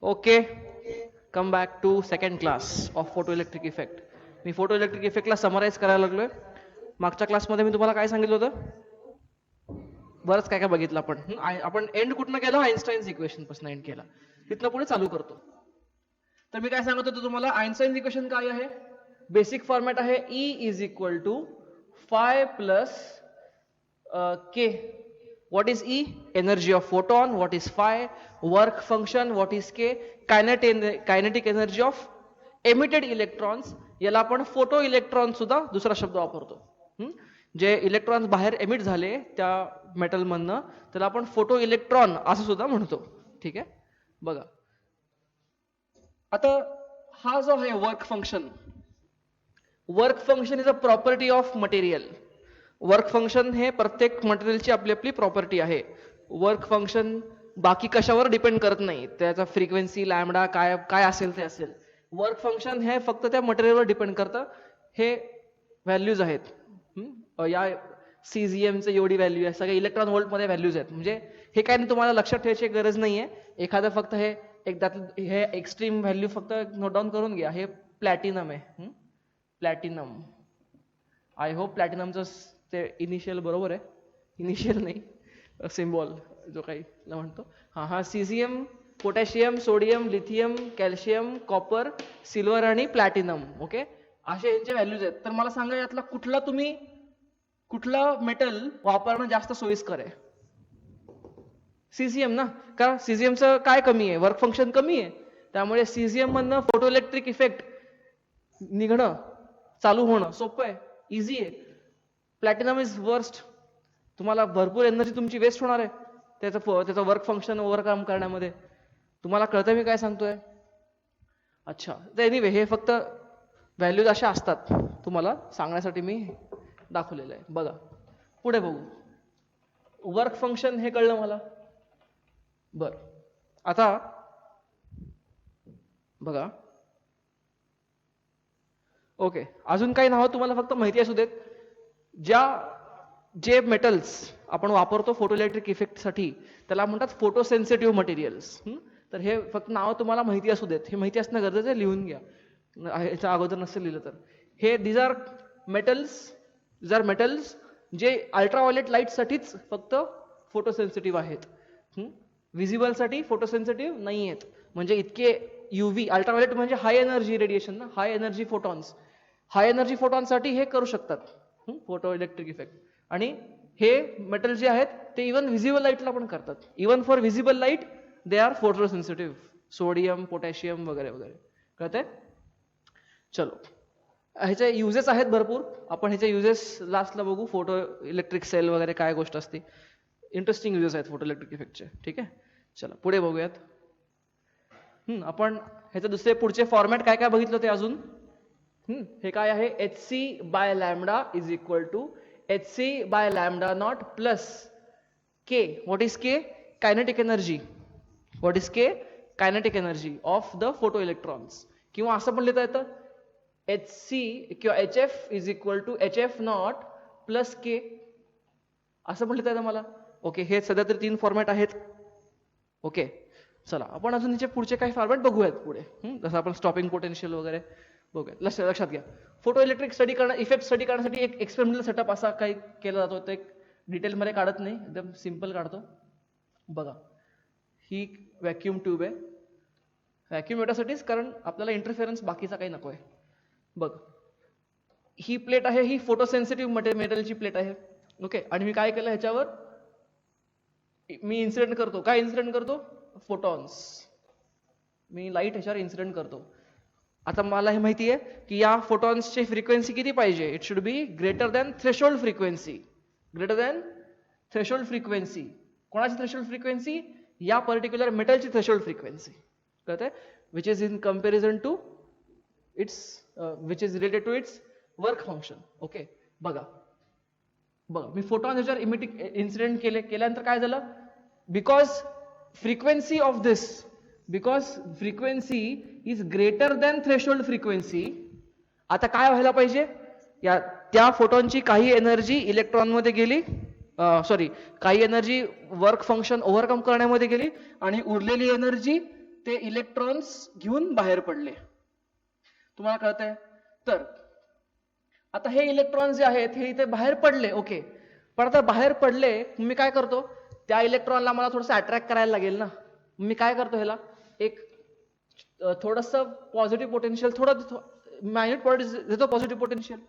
Okay, come back to second class of photo electric effect. मी photoelectric इफेक्टला summarise करायला लागलोय. मागच्या क्लासमध्ये मी तुम्हाला काय सांगितलं होतं? बरंच काय काय बघितलं आपण. आपण एंड कुठनं केलं? आईन्स्टाईन्स इक्वेशन पासून एंड केला. तिथनं पुढे चालू करतो. तर मी काय सांगत होतो तुम्हाला, आईन्स्टाईन इक्वेशन काय आहे? बेसिक फॉर्मॅट आहे E is equal to phi plus K. What is E? Energy of photon. What is phi? Work function. What is K? Kinetic energy of emitted electrons. याला आपण फोटो इलेक्ट्रॉन सुद्धा दुसरा शब्द वापरतो. जे इलेक्ट्रॉन्स बाहेर emit झाले त्या मेटल मधनं त्याला आपण फोटो इलेक्ट्रॉन असं सुद्धा म्हणतो. ठीक आहे, बघा आता हा जो आहे work function is a property of material. Work function हे प्रत्येक मटेरियलची आपली आपली प्रॉपर्टी आहे. वर्क फंक्शन बाकी कशावर डिपेंड करत नाही. त्याचा फ्रिक्वेन्सी लॅम्बडा काय काय असेल ते असेल. वर्क फंक्शन हे फक्त त्या मटेरियलवर डिपेंड करतं. हे व्हॅल्यूज आहेत. या सीझीएमचं एवढी व्हॅल्यू आहे, सगळे इलेक्ट्रॉन व्होल्टमध्ये व्हॅल्यूज आहेत. म्हणजे हे काय नाही, तुम्हाला लक्षात ठेवायची गरज नाहीये. एखादं फक्त हे एकदा हे एक्स्ट्रीम व्हॅल्यू फक्त नोट डाऊन करून घ्या. हे प्लॅटिनम आहे. प्लॅटिनम, आय होप प्लॅटिनमचं ते इनिशियल बरोबर आहे. इनिशियल नाही, सिम्बॉल जो काही म्हणतो. हा caesium, potassium, sodium, lithium, calcium, copper, silver आणि प्लॅटिनम. ओके, असे यांचे व्हॅल्यूज आहेत. तर मला सांगा यातला कुठलं मेटल वापरणं जास्त सोयीस्कर आहे? सीझियम ना. का? सीझियमचं काय कमी आहे? वर्क फंक्शन कमी आहे. त्यामुळे सीझियम मधनं फोटो इलेक्ट्रिक इफेक्ट निघणं, चालू होणं सोपं आहे, इझी आहे. Platinum is worst. तुम्हाला भरपूर एनर्जी तुमची वेस्ट होणार आहे त्याचं वर्क फंक्शन ओव्हरकम करण्यामध्ये. तुम्हाला कळतं मी काय सांगतोय? अच्छा, तर एनिवे हे फक्त व्हॅल्यूज अशा असतात, तुम्हाला सांगण्यासाठी मी दाखवलेलं आहे. बघा पुढे बघू. वर्क फंक्शन हे कळलं मला. बर, आता बघा. ओके, अजून काही नावं तुम्हाला फक्त माहिती असू देत. जे मेटल्स आपण वापरतो फोटो इलेक्ट्रिक इफेक्टसाठी त्याला म्हणतात फोटो सेन्सिटिव्ह मटेरियल्स. तर हे फक्त नावं तुम्हाला माहिती असू देत. हे माहिती असणं गरजेचं आहे, लिहून घ्या. ह्याच्या अगोदर नसेल लिहिलं तर. हे दीज आर मेटल्स जे अल्ट्राव्हायोलेट लाईटसाठीच फक्त फोटो सेन्सिटिव्ह आहेत. विजिबलसाठी फोटो सेन्सिटिव्ह नाही आहेत. म्हणजे इतके युव्ही अल्ट्राव्हायोलेट म्हणजे हाय एनर्जी रेडिएशन ना, high energy photons. High energy फोटॉन्ससाठी हे करू शकतात फोटो इलेक्ट्रिक इफेक्ट. आणि हे मेटल जे आहेत ते इव्हन व्हिजिबल लाईटला पण करतात. Even for visible light they are photo sensitive. Sodium, potassium वगैरे वगैरे. कळतंय? चलो, ह्याचे युजेस आहेत भरपूर. आपण ह्याचे युजेस लास्टला बघू. फोटो इलेक्ट्रिक सेल वगैरे काय गोष्ट असते. इंटरेस्टिंग युजेस आहेत फोटो इलेक्ट्रिक इफेक्टचे. ठीक आहे, चला पुढे बघूयात. आपण ह्याचे दुसरे पुढचे फॉर्मॅट काय काय बघितलं ते अजून. हे काय आहे? Hc by lambda is equal to Hc by lambda not plus K. What is K? Kinetic energy. What is K? Kinetic energy of the photo electrons. किंवा असं पण लिहिता येतं Hc किंवा Hf is equal to Hf not plus K. असं पण लिहिता येतं मला. ओके, हे सध्या तरी 3 फॉर्मॅट आहेत. ओके, चला आपण अजून याचे पुढचे काही फॉर्मॅट बघूयात पुढे. जसं आपण स्टॉपिंग पोटेन्शियल वगैरे बघूयात. लक्षात घ्या, फोटो इलेक्ट्रिक इफेक्ट स्टडी करण्यासाठी एक एक्सपेरिमेंटल सेटअप असा काही केला जातो. ते डिटेलमध्ये काढत नाही, एकदम सिम्पल काढतो. बघा, ही व्हॅक्यूम ट्यूब आहे. व्हॅक्यूम याच्यासाठीच, कारण आपल्याला इंटरफेरन्स बाकीचा काही नको आहे. बघ, ही प्लेट आहे, ही फोटो सेन्सिटिव्ह मेटलची प्लेट आहे. ओके, आणि मी काय केलं ह्याच्यावर मी इन्सिडेंट करतो. काय इन्सिडेंट करतो? फोटॉन्स. मी लाईट ह्याच्यावर इन्सिडेंट करतो. आता मला हे माहिती आहे की या फोटॉन्सची फ्रिक्वेन्सी किती पाहिजे? It should be greater than threshold frequency. Greater than threshold frequency. कोणाची थ्रेशोल्ड फ्रिक्वेन्सी? या पर्टिक्युलर मेटलची थ्रेशोल्ड फ्रिक्वेन्सी. कळतंय? Which is in comparison to which is related to its work function. Okay, बघा मी फोटॉन ह्याच्यावर incident केल्यानंतर काय झालं? Because frequency is greater than threshold frequency. आता काय व्हायला पाहिजे? त्या फोटॉनची काही एनर्जी इलेक्ट्रॉनमध्ये गेली, काही एनर्जी वर्क फंक्शन ओव्हरकम करण्यामध्ये गेली, आणि उरलेली एनर्जी ते इलेक्ट्रॉन्स घेऊन बाहेर पडले. तुम्हाला कळतंय? तर आता हे इलेक्ट्रॉन्स जे आहेत हे इथे बाहेर पडले, ओके. पण आता बाहेर पडले, मी काय करतो, त्या इलेक्ट्रॉनला मला थोडंसं अट्रॅक्ट करायला लागेल ना. मी काय करतो, ह्याला एक थोडंसं पॉझिटिव्ह पोटेन्शियल, थोडं मायन्यूट पॉझिटिव्ह देतो, पॉझिटिव्ह पोटेन्शियल.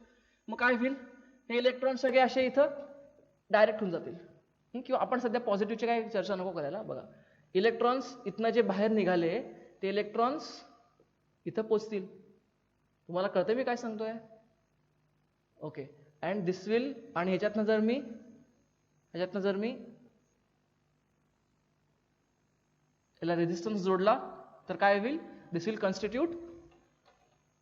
मग काय होईल, हे इलेक्ट्रॉन सगळे असे इथं डायरेक्ट होऊन जातील. किंवा आपण सध्या पॉझिटिव्हची काही चर्चा नको करायला. बघा, इलेक्ट्रॉन्स इथनं जे बाहेर निघाले ते इलेक्ट्रॉन्स इथं पोचतील. तुम्हाला कळतंय मी काय सांगतोय? ओके. अँड दिस विल, आणि ह्याच्यातनं जर मी याला रेझिस्टन्स जोडला तर काय होईल, दिस विल कॉन्स्टिट्यूट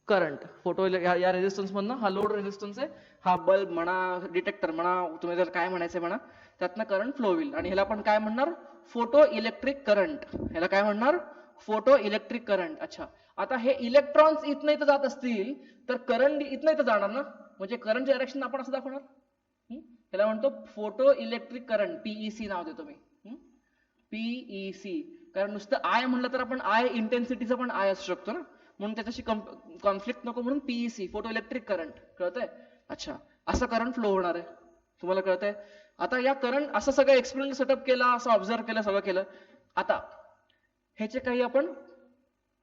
करंट. फोटो या रेझिस्टन्स मधनं, हा लोड रेझिस्टन्स आहे, हा बल्ब म्हणा, डिटेक्टर म्हणा, तुम्ही जर काय म्हणायचं म्हणा, त्यातनं करंट फ्लो होईल. आणि ह्याला आपण काय म्हणणार, फोटो इलेक्ट्रिक करंट. ह्याला काय म्हणणार, फोटो इलेक्ट्रिक करंट. अच्छा, आता हे इलेक्ट्रॉन्स इथनं इथं जात असतील तर करंट इथनं इथं जाणार ना, म्हणजे करंटचे डायरेक्शन आपण असं दाखवणार. त्याला म्हणतो फोटो इलेक्ट्रिक करंट, पीईसी नाव देतो मी, पीईसी. कारण नुसतं आय म्हणलं तर आपण आय इंटेन्सिटीचं पण आय असू शकतो ना, म्हणून त्याच्याशी कॉन्फ्लिक्ट नको म्हणून पीईसी, फोटो इलेक्ट्रिक करंट. कळतंय? अच्छा, असं करंट फ्लो होणार आहे. तुम्हाला कळतंय? आता या करंट असं सगळं एक्सपेरिमेंट सेटअप केला, असं ऑब्झर्व केलं, सगळं केलं. आता ह्याचे काही आपण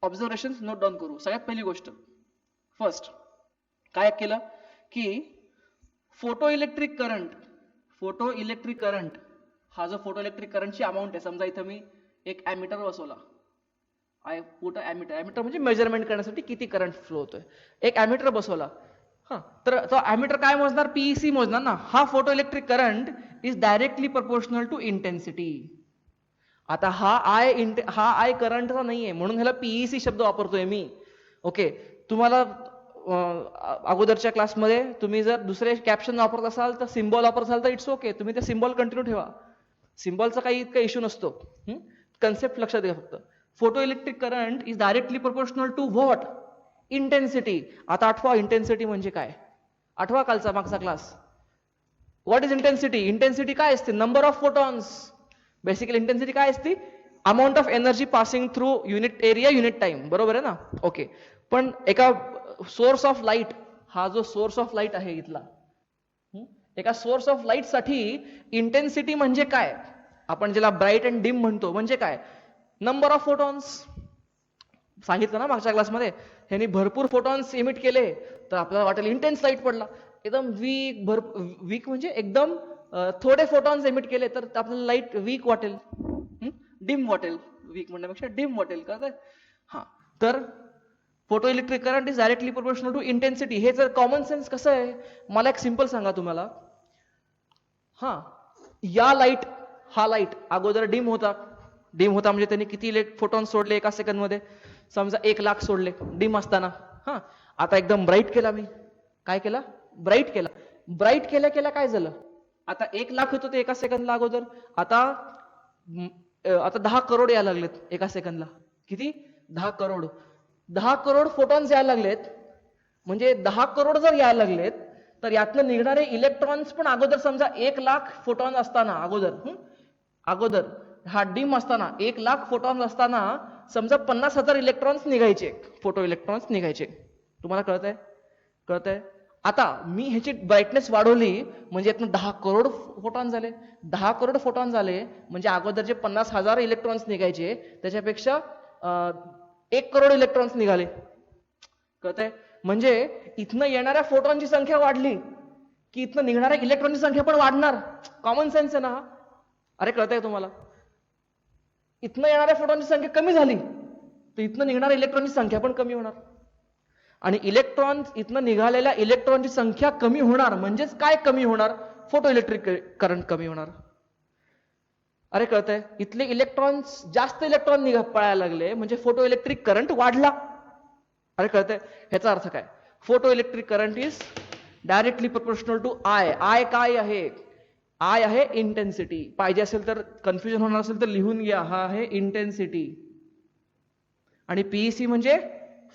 ऑब्झर्वेशन नोट डाऊन करू. सगळ्यात पहिली गोष्ट, फर्स्ट काय केलं की फोटो इलेक्ट्रिक करंट, हा जो फोटो इलेक्ट्रिक करंटची अमाऊंट आहे, समजा इथं मी एक ॲमीटर बसवला. आय पुट ॲमीटर म्हणजे मेजरमेंट करण्यासाठी किती करंट फ्लो होतोय, एक ॲमीटर बसवला. हा, तर तो ॲमीटर काय मोजणार, पीईसी मोजणार ना. हा photo electric current is directly proportional to intensity. आता हा आय करंटचा नाहीये, म्हणून ह्याला पीईसी शब्द वापरतोय मी. ओके, तुम्हाला अगोदरच्या क्लासमध्ये तुम्ही जर दुसरे कॅप्शन वापरत असाल तर सिम्बॉल वापरत असाल तर इट्स ओके, तुम्ही ते सिम्बॉल कंटिन्यू ठेवा. सिम्बॉलचा काही इतका इश्यू नसतो. कन्सेप्ट लक्षात घ्या फक्त. Photo electric current is directly proportional to what, intensity. आता आठवा, इंटेन्सिटी म्हणजे काय, आठवा कालचा मागचा class. What is intensity? Intensity काय असते, number of photons. Basically intensity काय असते, amount of energy passing through unit area unit time. बरोबर आहे ना? ओके. पण एका सोर्स ऑफ लाईट, हा जो सोर्स ऑफ लाईट आहे इथला, एका सोर्स ऑफ लाईट साठी इंटेन्सिटी म्हणजे काय, आपण ज्याला ब्राईट अँड डिम म्हणतो, म्हणजे काय, नंबर ऑफ फोटॉन्स. सांगितलं ना मागच्या क्लासमध्ये, ह्यांनी भरपूर फोटॉन्स इमिट केले तर आपल्याला वाटेल इंटेन्स लाईट पडला. एकदम वीक म्हणजे एकदम थोडे फोटॉन्स इमिट केले तर आपल्याला लाईट वीक वाटेल, डिम वाटेल. वीक म्हणण्यापेक्षा डिम वाटेल. का? हा, तर photo electric current is directly proportional to intensity. हे जर कॉमन सेन्स कसं आहे, मला एक सिंपल सांगा तुम्हाला. हा, या लाईट, हा लाईट अगोदर डिम होता म्हणजे त्यांनी किती फोटॉन सोडले एका सेकंड मध्ये, समजा 1,00,000 सोडले डिम असताना. हा, आता एकदम ब्राईट केला मी. काय केला? ब्राईट केला. ब्राईट केल्या काय झालं, आता 1,00,000 होतं ते एका सेकंदला अगोदर, आता 10 करोड यायला लागलेत एका सेकंदला. किती? 10 करोड. 10 करोड फोटॉन्स यायला लागलेत. म्हणजे 10 करोड जर यायला लागलेत तर यातनं निघणारे इलेक्ट्रॉन्स पण अगोदर समजा 1,00,000 फोटॉन असताना, अगोदर हा डिम असताना 1,00,000 फोटॉन्स असताना समजा 50,000 इलेक्ट्रॉन्स निघायचे, फोटो इलेक्ट्रॉन्स निघायचे. तुम्हाला कळतंय? आता मी ह्याची ब्राईटनेस वाढवली म्हणजे यातनं 10 करोड फोटॉन झाले. 10 करोड फोटॉन झाले म्हणजे अगोदर जे 50,000 इलेक्ट्रॉन्स निघायचे त्याच्यापेक्षा 1 करोड इलेक्ट्रॉन्स निघाले. कळतंय? म्हणजे इथनं येणाऱ्या फोटॉनची संख्या वाढली की इथनं निघणाऱ्या इलेक्ट्रॉनची संख्या पण वाढणार. कॉमन सेन्स आहे ना? अरे कळतंय तुम्हाला? इथनं येणाऱ्या फोटॉनची संख्या कमी झाली तर इथनं निघणाऱ्या इलेक्ट्रॉनची संख्या पण कमी होणार. आणि इथनं निघालेल्या इलेक्ट्रॉनची संख्या कमी होणार म्हणजेच काय कमी होणार? फोटो इलेक्ट्रिक करंट कमी होणार. अरे कळतंय? इथले इलेक्ट्रॉन्स, जास्त इलेक्ट्रॉन पळायला लागले म्हणजे फोटो इलेक्ट्रिक करंट वाढला. अरे कळतंय? ह्याचा अर्थ काय? Photo electric current is directly proportional to I. I काय आहे? आय आहे इंटेन्सिटी. पाहिजे असेल तर, कन्फ्युजन होणार असेल तर लिहून घ्या, हा आहे इंटेन्सिटी. आणि पीईसी म्हणजे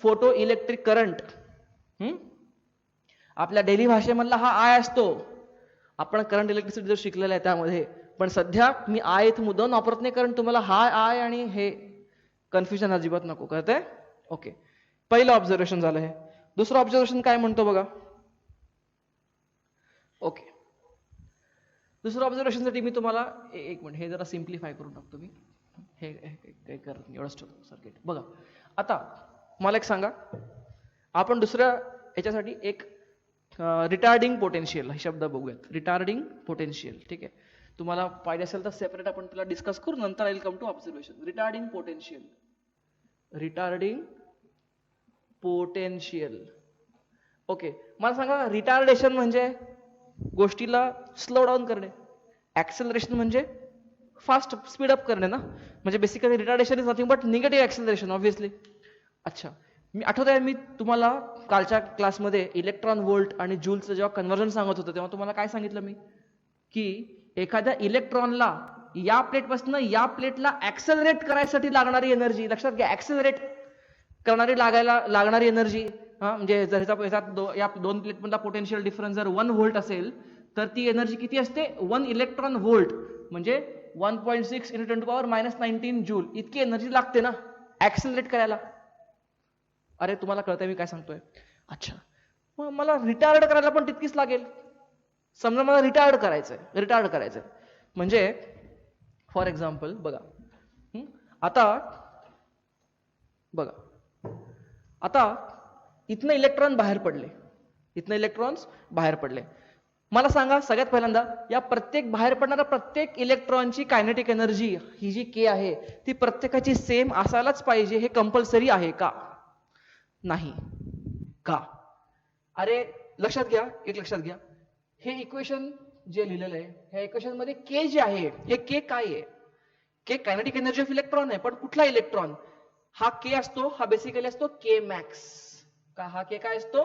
फोटो इलेक्ट्रिक करंट. आपल्या डेली भाषेमधला हा आय असतो. आपण करंट इलेक्ट्रिसिटी जो शिकलेला आहे त्यामध्ये. पण सध्या मी आय इथं मुद्दाम वापरत नाही कारण तुम्हाला हा आय आणि हे कन्फ्युजन अजिबात नको, कळतंय? ओके, पहिलं ऑब्झर्वेशन झालं हे. दुसरं ऑब्झर्वेशन काय म्हणतो बघा. ओके, दुसरं ऑब्झर्वेशनसाठी मी तुम्हाला एक मिनिट हे जरा सिम्प्लिफाय करून टाकतो मी. हे काही करत नाही, एवढंच ठेवतो सर्किट. बघा आता मला एक सांगा, आपण दुसऱ्या याच्यासाठी एक रिटार्डिंग पोटेन्शियल हा शब्द बघूयात. रिटार्डिंग पोटेन्शियल, ठीक आहे. तुम्हाला पाहिजे असेल तर सेपरेट आपण त्याला डिस्कस करू, नंतर I will come to observation. Retarding potential, retarding potential. Okay, मला सांगा रिटार्डेशन म्हणजे गोष्टीला स्लो डाऊन करणे, ऍक्सेलरेशन म्हणजे फास्ट स्पीड अप करणे ना. म्हणजे basically retardation is nothing but negative acceleration obviously. अच्छा, मी आठवत आहे मी तुम्हाला कालच्या क्लासमध्ये इलेक्ट्रॉन व्होल्ट आणि जूलचं जेव्हा कन्व्हर्जन सांगत होतं तेव्हा तुम्हाला काय सांगितलं मी, की एखाद्या इलेक्ट्रॉनला या प्लेटपासून या प्लेटला ऍक्सेलरेट करायसाठी लागणारी एनर्जी, लक्षात घ्या, ऍक्सेलरेट करणारी लागणारी एनर्जी, म्हणजे जर या दोन प्लेटमधला पोटेन्शियल डिफरन्स जर 1 व्होल्ट असेल तर ती एनर्जी किती असते, 1 इलेक्ट्रॉन व्होल्ट म्हणजे 1.6 × 10⁻19 जूल इतकी एनर्जी लागते ना ऍक्सेलरेट करायला. अरे तुम्हाला कळतंय मी काय सांगतोय? अच्छा, मग मला रिटार्ड करायला पण तितकीच लागेल. समजा मला रिटार्ड करायचंय म्हणजे फॉर एक्झाम्पल बघा, आता इथनं इलेक्ट्रॉन बाहेर पडले, मला सांगा सगळ्यात पहिल्यांदा या बाहेर पडणाऱ्या प्रत्येक इलेक्ट्रॉनची कायनेटिक एनर्जी ही जी के आहे ती प्रत्येकाची सेम असायलाच पाहिजे, हे कंपल्सरी आहे का? नाही. का? अरे लक्षात घ्या, हे इक्वेशन जे लिहिलेलं आहे ह्या इक्वेशन मध्ये के जे आहे हे के काय आहे? के कायनेटिक एनर्जी ऑफ इलेक्ट्रॉन आहे, पण कुठला इलेक्ट्रॉन? हा के असतो, हा बेसिकली असतो के मॅक्स. का हा के काय असतो?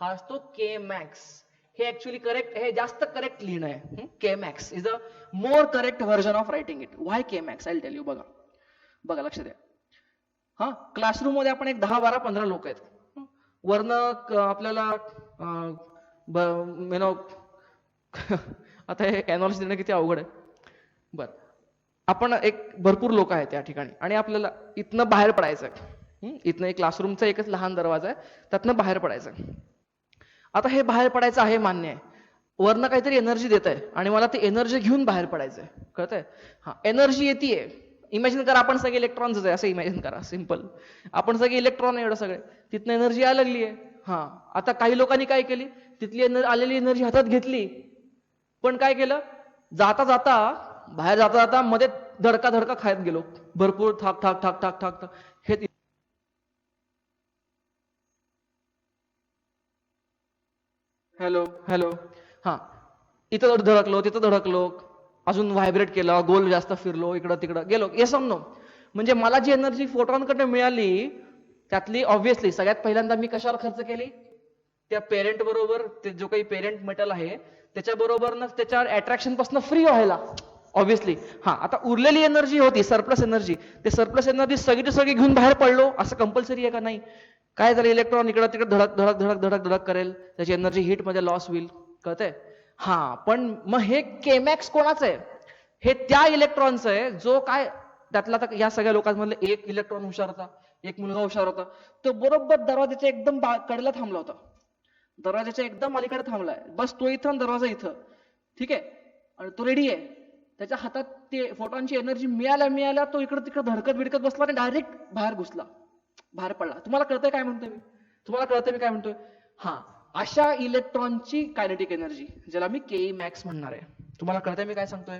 हा असतो के मॅक्स. हे ऍक्च्युअली करेक्ट, हे जास्त करेक्ट लिहिणं आहे. K max is a more correct version of writing it. Why K max? I will tell you. बघा लक्ष द्या. क्लासरूम मध्ये आपण एक 10, 12, 15 लोक आहेत. वरनं आपल्याला आता हे एनॉलिसिस देणं किती अवघड आहे. बर, आपण भरपूर लोक आहेत त्या ठिकाणी आणि आपल्याला इथनं बाहेर पडायचं आहे. इथनं एक क्लासरूमचा एकच लहान दरवाजा आहे, त्यातनं बाहेर पडायचं. आता हे बाहेर पडायचं आहे मान्य आहे, वरनं काहीतरी एनर्जी देत आहे आणि मला ती एनर्जी घेऊन बाहेर पडायचंय, कळतंय? एनर्जी येते. इमॅजिन करा आपण सगळे इलेक्ट्रॉन्स आहे, असं इमॅजिन करा, सिंपल. आपण सगळे इलेक्ट्रॉन आहे, एवढं सगळे, तिथनं एनर्जी यायला लागली आहे. आता काही लोकांनी काय केली, तिथली आलेली एनर्जी हातात घेतली, पण काय केलं, बाहेर जाता मध्ये धडका खायत गेलो, भरपूर थाक ठाक ठाक ठाक ठाक ठाक. हे हॅलो, इथं धडकलो, तिथं धडकलो, अजून व्हायब्रेट केलं, गोल जास्त फिरलो, इकडं तिकडं गेलो. हे समजो म्हणजे मला जी एनर्जी फोटॉनकडे मिळाली त्यातली ऑब्व्हियसली सगळ्यात पहिल्यांदा मी कशावर खर्च केली? त्या पेरेंट बरोबर, ते जो काही पेरेंट मेटल आहे त्याच्या बरोबर त्याच्या अट्रॅक्शन पासून फ्री व्हायला ऑब्व्हियसली. आता उरलेली एनर्जी होती सरप्लस एनर्जी, ते सरप्लस एनर्जी सगळी घेऊन बाहेर पडलो, असं कंपल्सरी आहे का? नाही. काय झालं, इलेक्ट्रॉन इकडं तिकडे धडक धडक धडक धडक धडक करेल, त्याची एनर्जी हीट मध्ये लॉस होईल, कळतंय? पण मग हे केमॅक्स कोणाचं आहे? हे त्या इलेक्ट्रॉनचं आहे जो काय त्यातला या सगळ्या लोकांमधले एक इलेक्ट्रॉन हुशार होता, एक मुलगा हुशार होता, तो बरोबर दरवाजाच्या एकदम कडेला थांबला होता, दरवाजाच्या एकदम अलीकडे थांबलाय, बस तो इथं दरवाजा इथं, ठीक आहे, आणि तो रेडी आहे. त्याच्या हातात ते फोटॉनची एनर्जी मिळाल्या तो इकडे तिकडे धडकत बिडकत बसला आणि डायरेक्ट बाहेर पडला. तुम्हाला कळतंय काय म्हणतोय मी? अशा इलेक्ट्रॉनची कायनेटिक एनर्जी ज्याला मी के मॅक्स म्हणणार आहे. तुम्हाला कळतंय मी काय सांगतोय?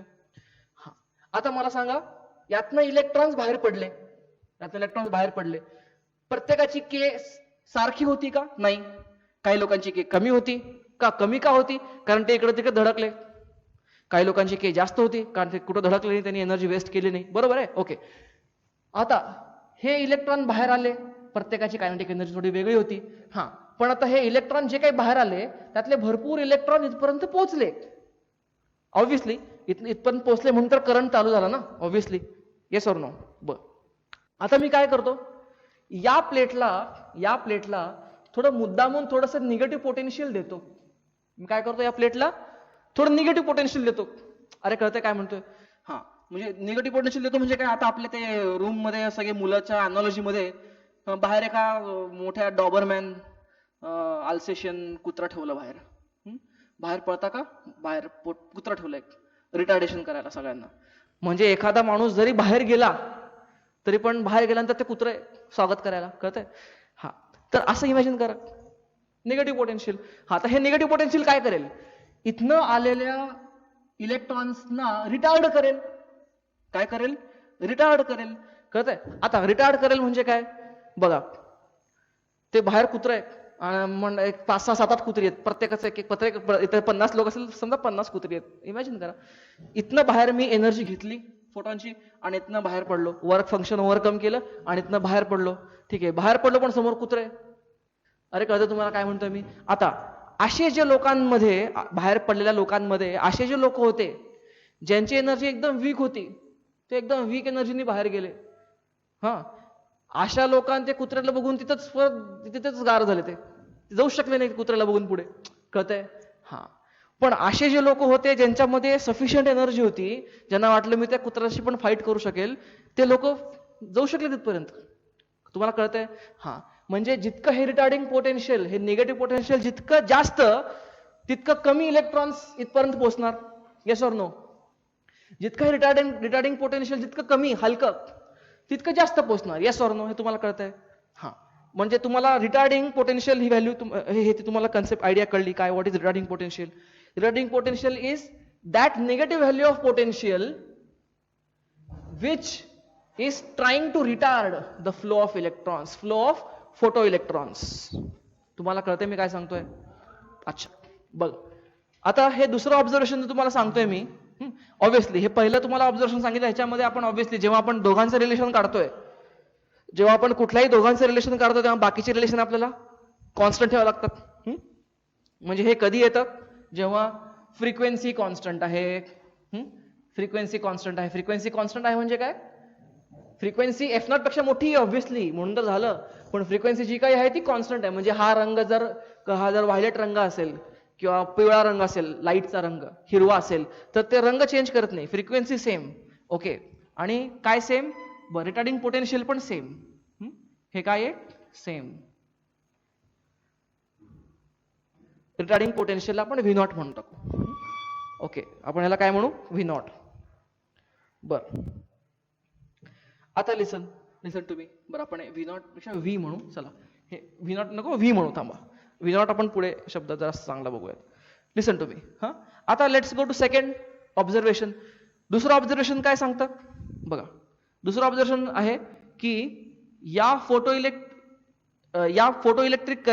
आता मला सांगा, यातनं इलेक्ट्रॉन्स बाहेर पडले, प्रत्येकाची के सारखी होती का? नाही. काही लोकांची के कमी होती का? कमी का होती? कारण ते इकडे तिकडे धडकले. काही लोकांची के जास्त होती कारण ते कुठं धडकले नाही, त्यांनी एनर्जी वेस्ट केली नाही, बरोबर आहे? ओके. आता हे इलेक्ट्रॉन बाहेर आले, प्रत्येकाची कायनेटिक एनर्जी थोडी वेगळी होती. पण आता हे इलेक्ट्रॉन जे काही बाहेर आले त्यातले भरपूर इलेक्ट्रॉन इथपर्यंत पोहोचले, ऑब्व्हियसली इथपर्यंत पोहोचले म्हणून तर करंट चालू झाला ना, ऑब्व्हियसली. Yes or no? आता मी काय करतो, या प्लेटला थोडं मुद्दामून थोडस निगेटिव्ह पोटेन्शियल देतो. मी काय करतो, या प्लेटला थोडं निगेटिव्ह पोटेन्शियल देतो. अरे कळतंय काय म्हणतोय? म्हणजे निगेटिव्ह पोटेन्शियल देतो म्हणजे काय, आता आपल्या ते रूम मध्ये सगळे मुलाच्या अनॉलॉजी मध्ये बाहेर एका मोठ्या डॉबरमॅन अल्सेशियन कुत्रा ठेवला बाहेर. बाहेर पळता का, बाहेर कुत्रा ठेवला एक रिटार्डेशन करायला सगळ्यांना. म्हणजे एखादा माणूस जरी बाहेर गेला तरी पण बाहेर गेल्यानंतर ते कुत्रे स्वागत करायला, कळतंय? हा, तर असं इमॅजिन करा निगेटिव्ह पोटेन्शियल. हा, तर हे निगेटिव्ह पोटेन्शियल काय करेल, इथनं आलेल्या इलेक्ट्रॉन्सना रिटार्ड करेल. काय करेल, रिटार्ड करेल, कळतंय? आता रिटार्ड करेल म्हणजे काय बघा, ते बाहेर कुत्रे एक 5-6, 7-8 कुत्री आहेत, प्रत्येकाचं एक इथे 50 लोक असेल समजा, 50 कुत्री आहेत. इमॅजिन करा, इथनं बाहेर मी एनर्जी घेतली फोटॉनची आणि इथनं बाहेर पडलो, वर्क फंक्शन ओव्हरकम केलं आणि इथनं बाहेर पडलो. ठीक आहे, बाहेर पडलो पण समोर कुत्रे. अरे कळतं तुम्हाला काय म्हणतोय मी? आता असे जे लोकांमध्ये, बाहेर पडलेल्या लोकांमध्ये असे जे लोक होते ज्यांची एनर्जी एकदम वीक होती, ते एकदम वीक एनर्जीने बाहेर गेले. हा, अशा लोकांना ते कुत्र्याला बघून तिथेच गार झाले, ते जाऊ शकले नाही कुत्र्याला बघून पुढे, कळतंय? हा, पण असे जे लोक होते ज्यांच्यामध्ये सफिशियंट एनर्जी होती, ज्यांना वाटलं मी त्या कुत्र्याशी पण फाईट करू शकेल, ते लोक जाऊ शकले तिथपर्यंत. तुम्हाला कळतंय? हा, म्हणजे जितकं हे रिटार्डिंग पोटेन्शियल, हे निगेटिव्ह पोटेन्शियल जितकं जास्त तितकं कमी इलेक्ट्रॉन्स इथपर्यंत पोहोचणार. Yes or no? जितकं हे रिटार्डिंग पोटेन्शियल जितकं कमी, हलकं, तितकं जास्त पोहोचणार. Yes or no? हे तुम्हाला कळतंय? हा, म्हणजे तुम्हाला रिटार्डिंग पोटेन्शियल ही व्हॅल्यू हे तुम्हाला कन्सेप्ट आयडिया कळली काय, what is retarding potential? Retarding potential is that negative value of potential which is trying to retard the flow of electrons, flow of photoelectrons. तुम्हाला कळतंय मी काय सांगतोय? अच्छा, बघ आता हे दुसरं ऑब्झर्वेशन तुम्हाला सांगतोय मी. ऑब्व्हियसली हे पहिलं तुम्हाला ऑब्झर्वेशन सांगितलं, ह्याच्यामध्ये आपण ऑब्व्हियसली जेव्हा आपण दोघांचं रिलेशन काढतोय, जेव्हा आपण कुठल्याही दोघांचं रिलेशन काढतो तेव्हा बाकीचे रिलेशन आपल्याला कॉन्स्टंट ठेवावं लागतात. म्हणजे हे कधी येतं, जेव्हा फ्रिक्वेन्सी कॉन्स्टंट आहे. फ्रिक्वेन्सी कॉन्स्टंट आहे. फ्रिक्वेन्सी कॉन्स्टंट आहे म्हणजे काय, फ्रिक्वेन्सी एफ नॉट पेक्षा मोठी आहे ऑब्व्हियसली, म्हणून तर झालं. पण फ्रिक्वेन्सी जी काही आहे ती कॉन्स्टंट आहे. म्हणजे हा रंग जर व्हायलेट रंग असेल किंवा पिवळा रंग असेल, लाईटचा रंग हिरवा असेल, तर ते रंग चेंज करत नाही, फ्रिक्वेन्सी सेम. ओके, आणि काय सेम, रिटार्डिंग पोटेन्शियल पण सेम. हे काय आहे, सेम. रिटार्डिंग पोटेन्शियल आपण व्ही नॉट म्हणून टाकू. ओके, आपण ह्याला काय म्हणू, व्ही नॉट. बर, आता लिसन टू मी. बरं, आपण व्ही नॉट पेक्षा व्ही म्हणू. चला, हे व्ही नॉट नको, व्ही म्हणू. थांबा, व्ही नॉट आपण पुढे शब्द जरा चांगला बघूयात. Listen to me. हा, आता let's go to second observation. दुसरं ऑब्झर्वेशन काय सांगतं बघा. दुसरं ऑब्झर्वेशन आहे की या photoelectric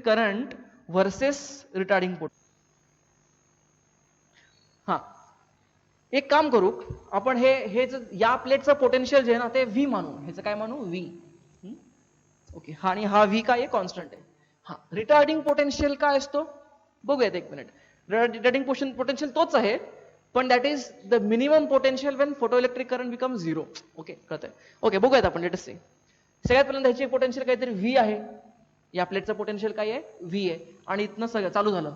current versus retarding potential. हा, एक काम करू आपण, हे या प्लेटचं पोटेन्शियल जे आहे ना ते व्ही मानू. ह्याचं काय मानू, व्ही. ओके, आणि हा व्ही काय आहे, कॉन्स्टंट आहे. हा, रिटार्डिंग पोटेन्शियल काय असतो बघूयात एक मिनिट. रिटार्डिंग पोटेन्शियल तोच आहे, पण that is the minimum potential when photoelectric current become 0. Okay, कळतंय? ओके, बघूयात आपण. Let us see. सगळ्यात पहिल्यांदा ह्याची पोटेन्शियल काहीतरी व्ही आहे. या प्लेटचं पोटेन्शियल काय आहे, व्ही आहे. आणि इथनं सगळं चालू झालं.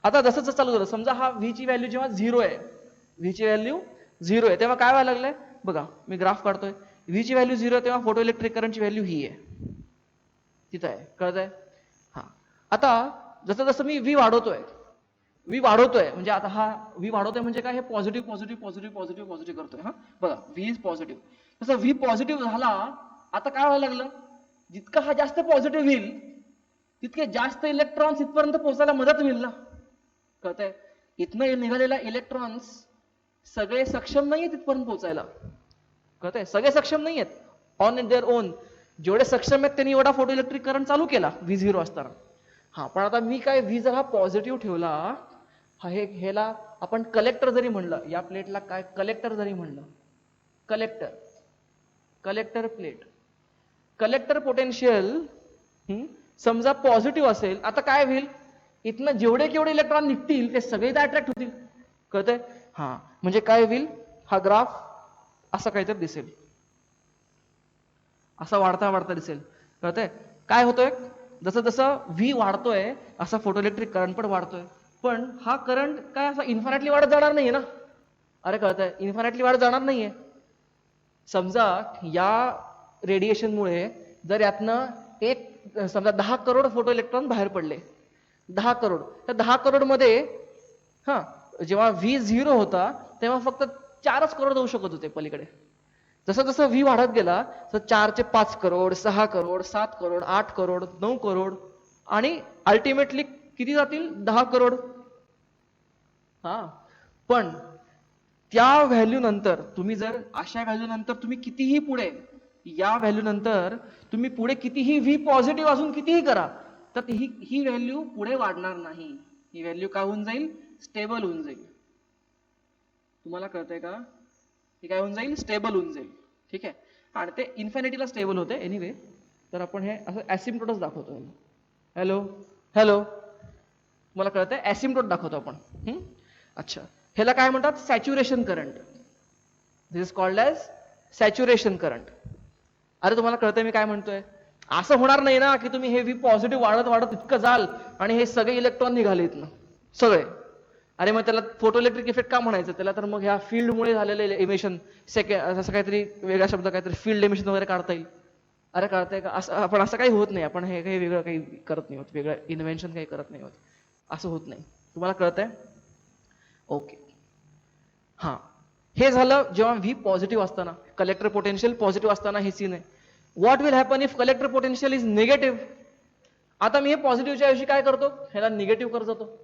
आता जसं जसं चालू झालं, समजा हा व्ही ची व्हॅल्यू जेव्हा 0 आहे, व्ही ची व्हॅल्यू 0 आहे, तेव्हा काय व्हायला लागलंय बघा. मी ग्राफ काढतोय. व्ही ची व्हॅल्यू 0 आहे तेव्हा फोटो इलेक्ट्रिक करंटची व्हॅल्यू ही आहे, तिथं आहे. कळतंय? हा, आता जसं जसं मी व्ही वाढवतोय म्हणजे आता हा व्ही वाढवतोय म्हणजे काय, हे positive positive positive positive positive करतोय. हा, बघा, व्ही इज पॉझिटिव्ह. तसं व्ही पॉझिटिव्ह झाला, आता काय व्हायला लागलं, जितका हा जास्त पॉझिटिव्ह होईल तितके जास्त इलेक्ट्रॉन्स इथपर्यंत पोहोचायला मदत होईल ना. कळतंय? इथनं निघालेला इलेक्ट्रॉन्स सगळे सक्षम नाहीये तिथपर्यंत पोहोचायला. कळतंय? सगळे सक्षम नाहीयेत ऑन देअर ओन. जेवढे सक्षम आहेत त्यांनी एवढा फोटो इलेक्ट्रिक करंट चालू केला व्ही 0 असताना. हा, पण आता मी काय, व्ही जर हा पॉझिटिव्ह ठेवला, हा ह्याला आपण कलेक्टर जरी म्हणलं, या प्लेटला काय कलेक्टर जरी म्हणलं, कलेक्टर प्लेट, कलेक्टर पोटेन्शियल समजा पॉझिटिव्ह असेल, आता काय होईल, इथनं जेवढे केवढे इलेक्ट्रॉन निघतील ते सगळे अट्रॅक्ट होतील. कळतंय? हा, म्हणजे काय होईल, हा ग्राफ असा काहीतरी दिसेल, असा वाढता वाढता दिसेल. कळतंय? काय होतंय, जसं जसं व्ही वाढतोय असा फोटो इलेक्ट्रिक करंट पण वाढतोय. पण हा करंट काय असा इन्फायनाइटली वाढत जाणार नाहीये ना. अरे कळतंय, इन्फायनाइटली वाढत जाणार नाहीये. समजा या रेडिएशनमुळे जर यातनं समजा 10 करोड फोटो इलेक्ट्रॉन बाहेर पडले, 10 करोड, त्या 10 करोड मध्ये हा जेव्हा व्ही 0 होता तेव्हा फक्त 4च करोड जाऊ शकत होते पलीकडे. जसं जसं व्ही वाढत गेला तर 4 चे 5 करोड, 6 करोड, 7 करोड, 8 करोड, 9 करोड आणि अल्टिमेटली किती जातील? 10 करोड. हा पण त्या व्हॅल्यू नंतर तुम्ही जर अशा व्हॅल्यू नंतर तुम्ही कितीही पुढे, या व्हॅल्यू नंतर तुम्ही पुढे कितीही व्ही पॉझिटिव्ह अजून कितीही करा तर ही व्हॅल्यू पुढे वाढणार नाही. ही व्हॅल्यू काय होऊन जाईल? स्टेबल होऊन जाईल. तुम्हाला कळतंय का? हे काय होऊन जाईल? स्टेबल होऊन जाईल. ठीक आहे, आणि ते इन्फिनिटीला स्टेबल होते एनिवे. तर आपण हे असं ऍसिम्प्टोटच दाखवतो. हॅलो हॅलो, तुम्हाला कळतंय? ऍसिम्प्टोट दाखवतो आपण. अच्छा, ह्याला काय म्हणतात? Saturation current. This is called as saturation current. अरे तुम्हाला कळतंय मी काय म्हणतोय? असं होणार नाही ना की तुम्ही हे व्ही पॉझिटिव्ह वाढत वाढत इतकं जाल आणि हे सगळे इलेक्ट्रॉन निघाले इथनं सगळे. अरे मग त्याला फोटो इलेक्ट्रिक इफेक्ट का म्हणायचं त्याला? तर मग ह्या फील्डमुळे झालेले इमिशन असं काहीतरी वेगळा शब्द, काहीतरी फील्ड इमिशन वगैरे काढता येईल. अरे कळतंय का? आपण असं काही होत नाही. आपण हे काही वेगळं काही करत नाही होत, वेगळं इन्व्हेन्शन काही करत नाही होत. असं होत नाही. तुम्हाला कळतंय? ओके. हा, हे झालं जेव्हा व्ही पॉझिटिव्ह असताना, कलेक्टर पोटेन्शियल पॉझिटिव्ह असताना हे सीन आहे. What will happen if collector potential is negative? आता मी हे पॉझिटिव्हच्या ऐवजी काय करतो? ह्याला निगेटिव्ह करत जातो.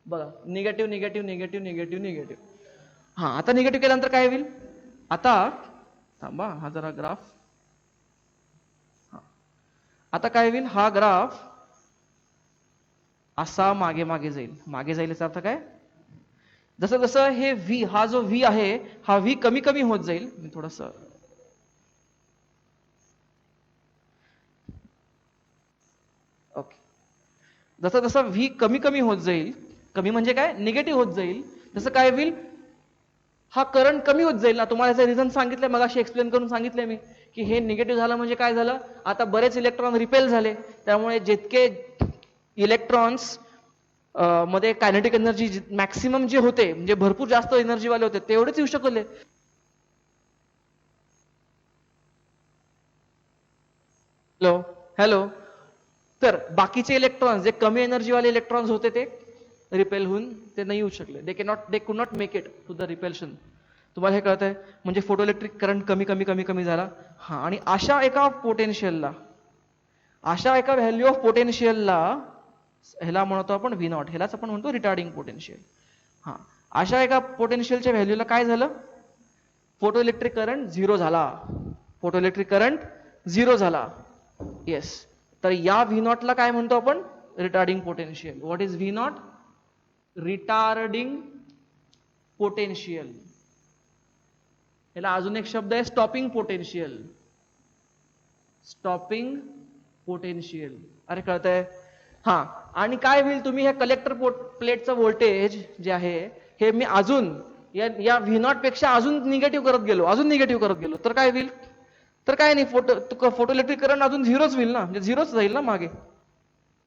बघा, negative negative negative negative negative. हा, आता निगेटिव्ह केल्यानंतर काय होईल? आता थांबा, हा जरा ग्राफ. आता काय होईल? हा ग्राफ असा मागे मागे जाईल. मागे जाईल याचा अर्थ काय? जसं जसं हे व्ही, हा जो व्ही आहे हा व्ही कमी कमी होत जाईल. मी थोडस ओके, जसं जसं व्ही कमी कमी होत जाईल, कमी म्हणजे काय? निगेटिव्ह होत जाईल, तसं काय होईल? हा करंट कमी होत जाईल ना. तुम्हाला याचं रिझन सांगितलंय, मग अशी एक्सप्लेन करून सांगितलंय मी की हे निगेटिव्ह झालं म्हणजे काय झालं? आता बरेच इलेक्ट्रॉन रिपेल झाले, त्यामुळे जितके इलेक्ट्रॉन्स मध्ये कायनेटिक एनर्जी मॅक्सिमम जे होते, म्हणजे भरपूर जास्त एनर्जी वाले होते, तेवढेच येऊ शकले. हॅलो हॅलो, तर बाकीचे इलेक्ट्रॉन्स जे कमी एनर्जीवाले इलेक्ट्रॉन्स होते ते रिपेल होऊन ते नाही येऊ शकले. They could not make it to the repulsion. तुम्हाला हे कळतंय? म्हणजे फोटो इलेक्ट्रिक करंट कमी कमी कमी कमी झाला. हा, आणि अशा एका पोटेन्शियलला, अशा एका व्हॅल्यू ऑफ पोटेन्शियलला, ह्याला म्हणतो आपण व्ही नॉट, ह्यालाच आपण म्हणतो रिटार्डिंग पोटेन्शियल. हा, अशा एका पोटेन्शियलच्या व्हॅल्यूला काय झालं? फोटो इलेक्ट्रिक करंट झिरो झाला. फोटो इलेक्ट्रिक करंट झिरो झाला. येस. तर या व्ही नॉटला काय म्हणतो आपण? Retarding potential. What is V not? Retarding potential. याला अजून एक शब्द आहे स्टॉपिंग पोटेन्शियल. Stopping potential. अरे कळतंय? हा, आणि काय होईल? तुम्ही ह्या कलेक्टर प्लेटचं व्होल्टेज जे आहे हे मी अजून या व्ही नॉट पेक्षा अजून निगेटिव्ह करत गेलो, अजून निगेटिव्ह करत गेलो, तर काय होईल? तर काय नाही, फोटो इलेक्ट्रिक करंट अजून झिरोच होईल ना, म्हणजे झिरोच जाईल ना मागे.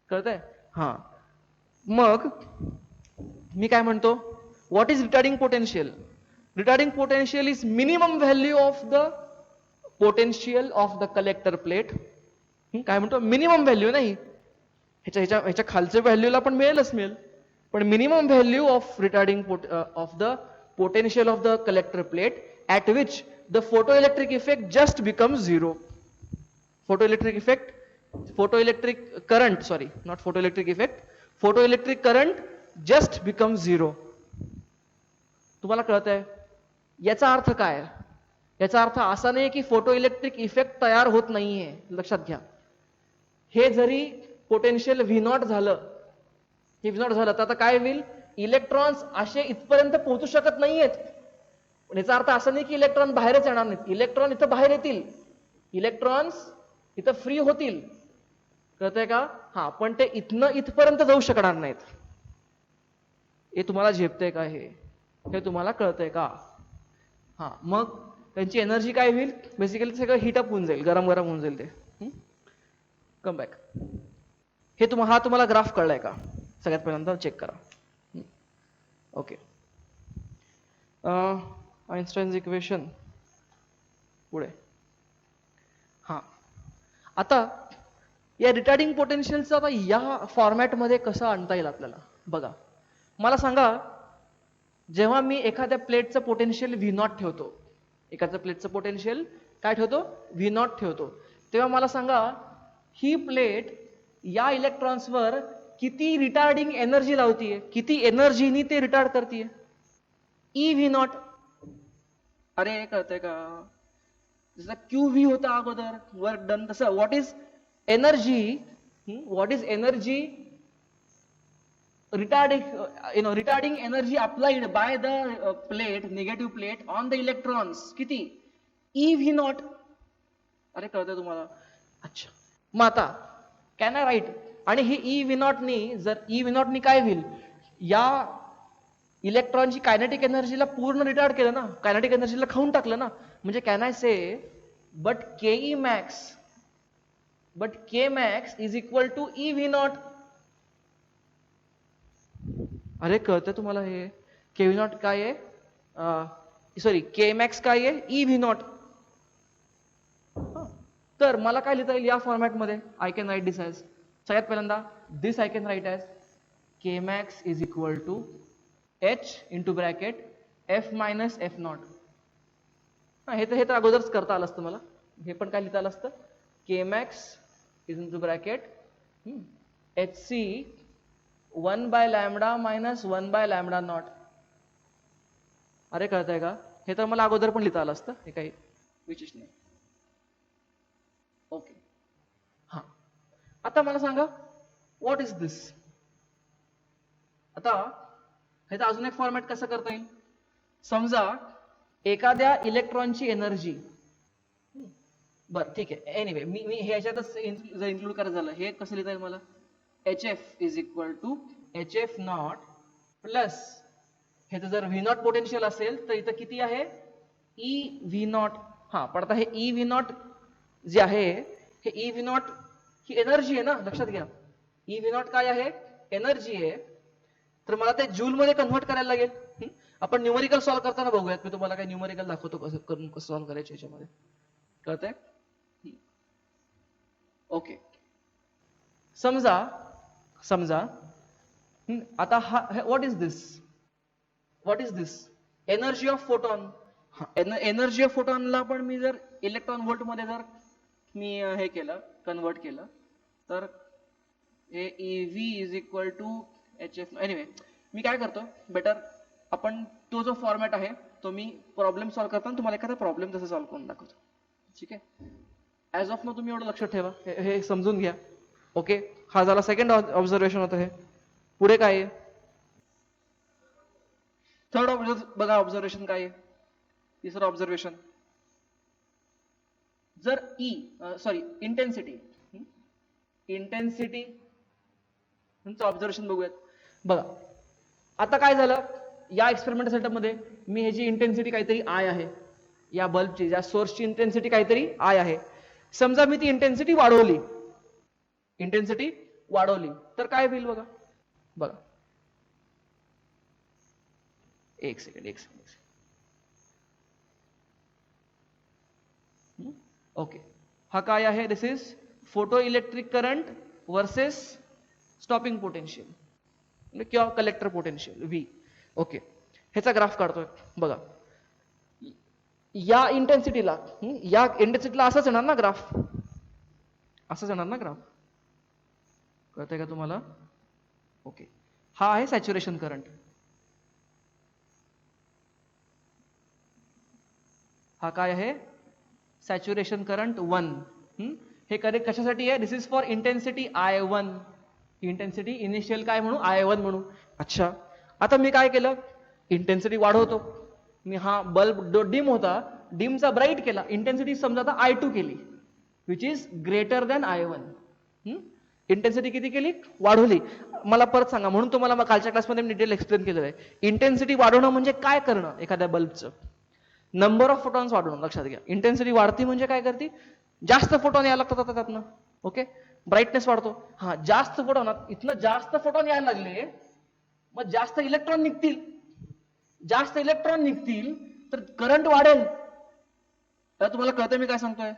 कळतंय? हा, मग मी काय म्हणतो? What is retarding potential? Retarding potential is minimum value of the potential of the collector plate. काय म्हणतो? मिनिमम व्हॅल्यू नाही, ह्याच्या खालच्या व्हॅल्यूला पण मिळेलच मिळेल, पण minimum value of retarding of the potential of the collector plate at which the photoelectric effect just becomes zero. Photoelectric effect, photoelectric current, sorry, not photoelectric effect, photoelectric current just becomes zero. तुम्हाला कळतंय? याचा अर्थ काय? याचा अर्थ असा नाही की फोटोइलेक्ट्रिक इफेक्ट तयार होत नाहीये. लक्षात घ्या, हे जरी पोटेन्शियल व्ही नॉट झालं, हे व्ही नॉट झालं, तर आता काय होईल? इलेक्ट्रॉन्स असे इथपर्यंत पोहोचू शकत नाहीयेत. पण याचा अर्थ असा नाही की इलेक्ट्रॉन बाहेरच येणार नाहीत. इलेक्ट्रॉन इथं बाहेर येतील, इलेक्ट्रॉन्स इथं फ्री होतील. कळतंय का? हा, पण ते इथनं इथपर्यंत जाऊ शकणार नाहीत. हे तुम्हाला झेपतंय का? हे तुम्हाला कळतंय का? हा, मग त्यांची एनर्जी काय होईल? बेसिकली सगळं हिटअप होऊन जाईल, गरम गरम होऊन जाईल ते. Come back. हे तुम्हाला ग्राफ कळलाय का? सगळ्यात पहिल्यांदा चेक करा. ओके आइन्स्टाईन्स इक्वेशन पुढे. हा आता या रिटार्डिंग पोटेन्शियलचं आता या फॉर्मॅटमध्ये कसं आणता येईल आपल्याला बघा. मला सांगा, जेव्हा मी एखाद्या प्लेटचं पोटेन्शियल व्ही नॉट ठेवतो, एखाद्या प्लेटचं पोटेन्शियल काय ठेवतो, व्ही नॉट ठेवतो, तेव्हा मला सांगा ही प्लेट या इलेक्ट्रॉन्सवर किती रिटार्डिंग एनर्जी लावतीये, किती एनर्जीनी ते रिटार्ड करतीये. E V not. अरे कळतंय का, जसं क्यू व्ही होता अगोदर वर्क डन, तसं what is energy, what is energy retarding energy applied by the plate, negative plate on the electrons, किती, E V naught. अरे कळतंय तुम्हाला. अच्छा, मग आता कॅन आय राईट, आणि ही ई व्ही नॉट नी, जर ई व्ही नॉट नी काय होईल, या इलेक्ट्रॉनची कायनेटिक एनर्जीला पूर्ण रिटार्ड केलं ना, कायनेटिक एनर्जीला खाऊन टाकलं ना, म्हणजे can I say but K max is equal to E V not. अरे कळतंय तुम्हाला हे, के व्ही नॉट काय आहे, सॉरी के मॅक्स काय आहे, ई व्ही नॉट. तर मला काय लिहिता येईल या फॉर्मॅटमध्ये, I can write this as, सगळ्यात पहिल्यांदा this I can write as K max is equal to H into bracket F minus F not. हे तर अगोदरच करता आलं असतं मला, हे पण काय लिहिता आलं असतं, K max is into bracket H C 1 by lambda minus 1 by lambda naught. अरे कळतंय का, हे तर मला अगोदर पण लिहिता आलं असतं, हे काही विशेष नाही. ओके, हा आता मला सांगा व्हॉट इज दिस. आता हे तर अजून एक फॉर्मॅट कसं करता येईल, समजा एखाद्या इलेक्ट्रॉनची एनर्जी, बरं ठीक आहे, एनिवे मी हे याच्यातच जर इन्क्लूड करायचं झालं, हे कसं लिहिता येईल मला, HF is equal to HF not plus, हे तर जर व्ही नॉट पोटेन्शियल असेल तर इथं किती आहे, ई व्ही नॉट. हा पण आता हे ई व्ही नॉट जे आहे, हे E V not he energy आहे ना, लक्षात घ्या, ई व्ही नॉट काय आहे, एनर्जी आहे. तर मला ते जूल मध्ये कन्व्हर्ट करायला लागेल. आपण न्यूमरिकल सॉल्व्ह करताना बघूयात, मी तुम्हाला काय न्यूमरिकल दाखवतो कसं करून कसं सॉल्व्ह करायचं याच्यामध्ये, कळतंय. ओके, समजा आता हा what is this energy of photon. Energy of फोटॉनला पण मी जर इलेक्ट्रॉन व्होल्ट मध्ये जर मी हे केलं, कन्वर्ट केलं, तर हे EV is equal to HF. Anyway मी काय करतो, बेटर आपण तो जो फॉर्मॅट आहे तो मी प्रॉब्लेम सॉल्व्ह करताना तुम्हाला एखादा प्रॉब्लेम तसं सॉल्व्ह करून दाखवतो, ठीक आहे. ॲज ऑफ नाउ तुम्ही एवढं लक्षात ठेवा, हे समजून घ्या. ओके, हा झाला सेकंड ऑब्झर्वेशन होतं. हे पुढे काय आहे, थर्ड बघा ऑब्झर्वेशन काय आहे, तिसरं ऑब्झर्वेशन, जर इंटेन्सिटी ऑब्झर्वेशन बघूयात. बघा आता काय झालं, या एक्सपेरिमेंट सेटअपमध्ये मी ह्याची इंटेन्सिटी काहीतरी आय आहे, या बल्बची, या सोर्सची इंटेन्सिटी काहीतरी आय आहे. समजा मी ती इंटेन्सिटी वाढवली तर काय होईल बघा. एक सेकंड. ओके, हा काय आहे, this is photo electric current versus stopping potential किंवा कलेक्टर पोटेन्शियल व्ही. ओके, ह्याचा ग्राफ काढतोय बघा. या इंटेन्सिटीला असंच येणार ना ग्राफ, कळतंय का तुम्हाला. ओके, हा आहे सॅच्युरेशन करंट, हा काय आहे, सॅच्युरेशन करंट 1. हे कशासाठी आहे, this is for intensity I1. Intensity initial काय म्हणू, I1 म्हणू. अच्छा, आता मी काय केलं, इंटेन्सिटी वाढवतो मी. हा बल्ब डिम होता, डिमचा ब्राईट केला, इंटेन्सिटी समजा आता I2 केली, which is greater than I1. Intensity किती केली, वाढवली. मला परत सांगा, म्हणून तुम्हाला कालच्या क्लासमध्ये मी डिटेल एक्सप्लेन केलेलं आहे. इंटेन्सिटी वाढवणं म्हणजे काय करणं, एखाद्या बल्बचं नंबर ऑफ फोटॉन्स वाढवणं. लक्षात घ्या, इंटेन्सिटी वाढती म्हणजे काय करते, जास्त फोटॉन यायला लागतात त्यातनं. ओके, ब्राईटनेस वाढतो. हा जास्त फोटॉन, इथनं जास्त फोटॉन यायला लागले, मग जास्त इलेक्ट्रॉन निघतील. जास्त इलेक्ट्रॉन निघतील तर करंट वाढेल. तर तुम्हाला कळतंय मी काय सांगतोय?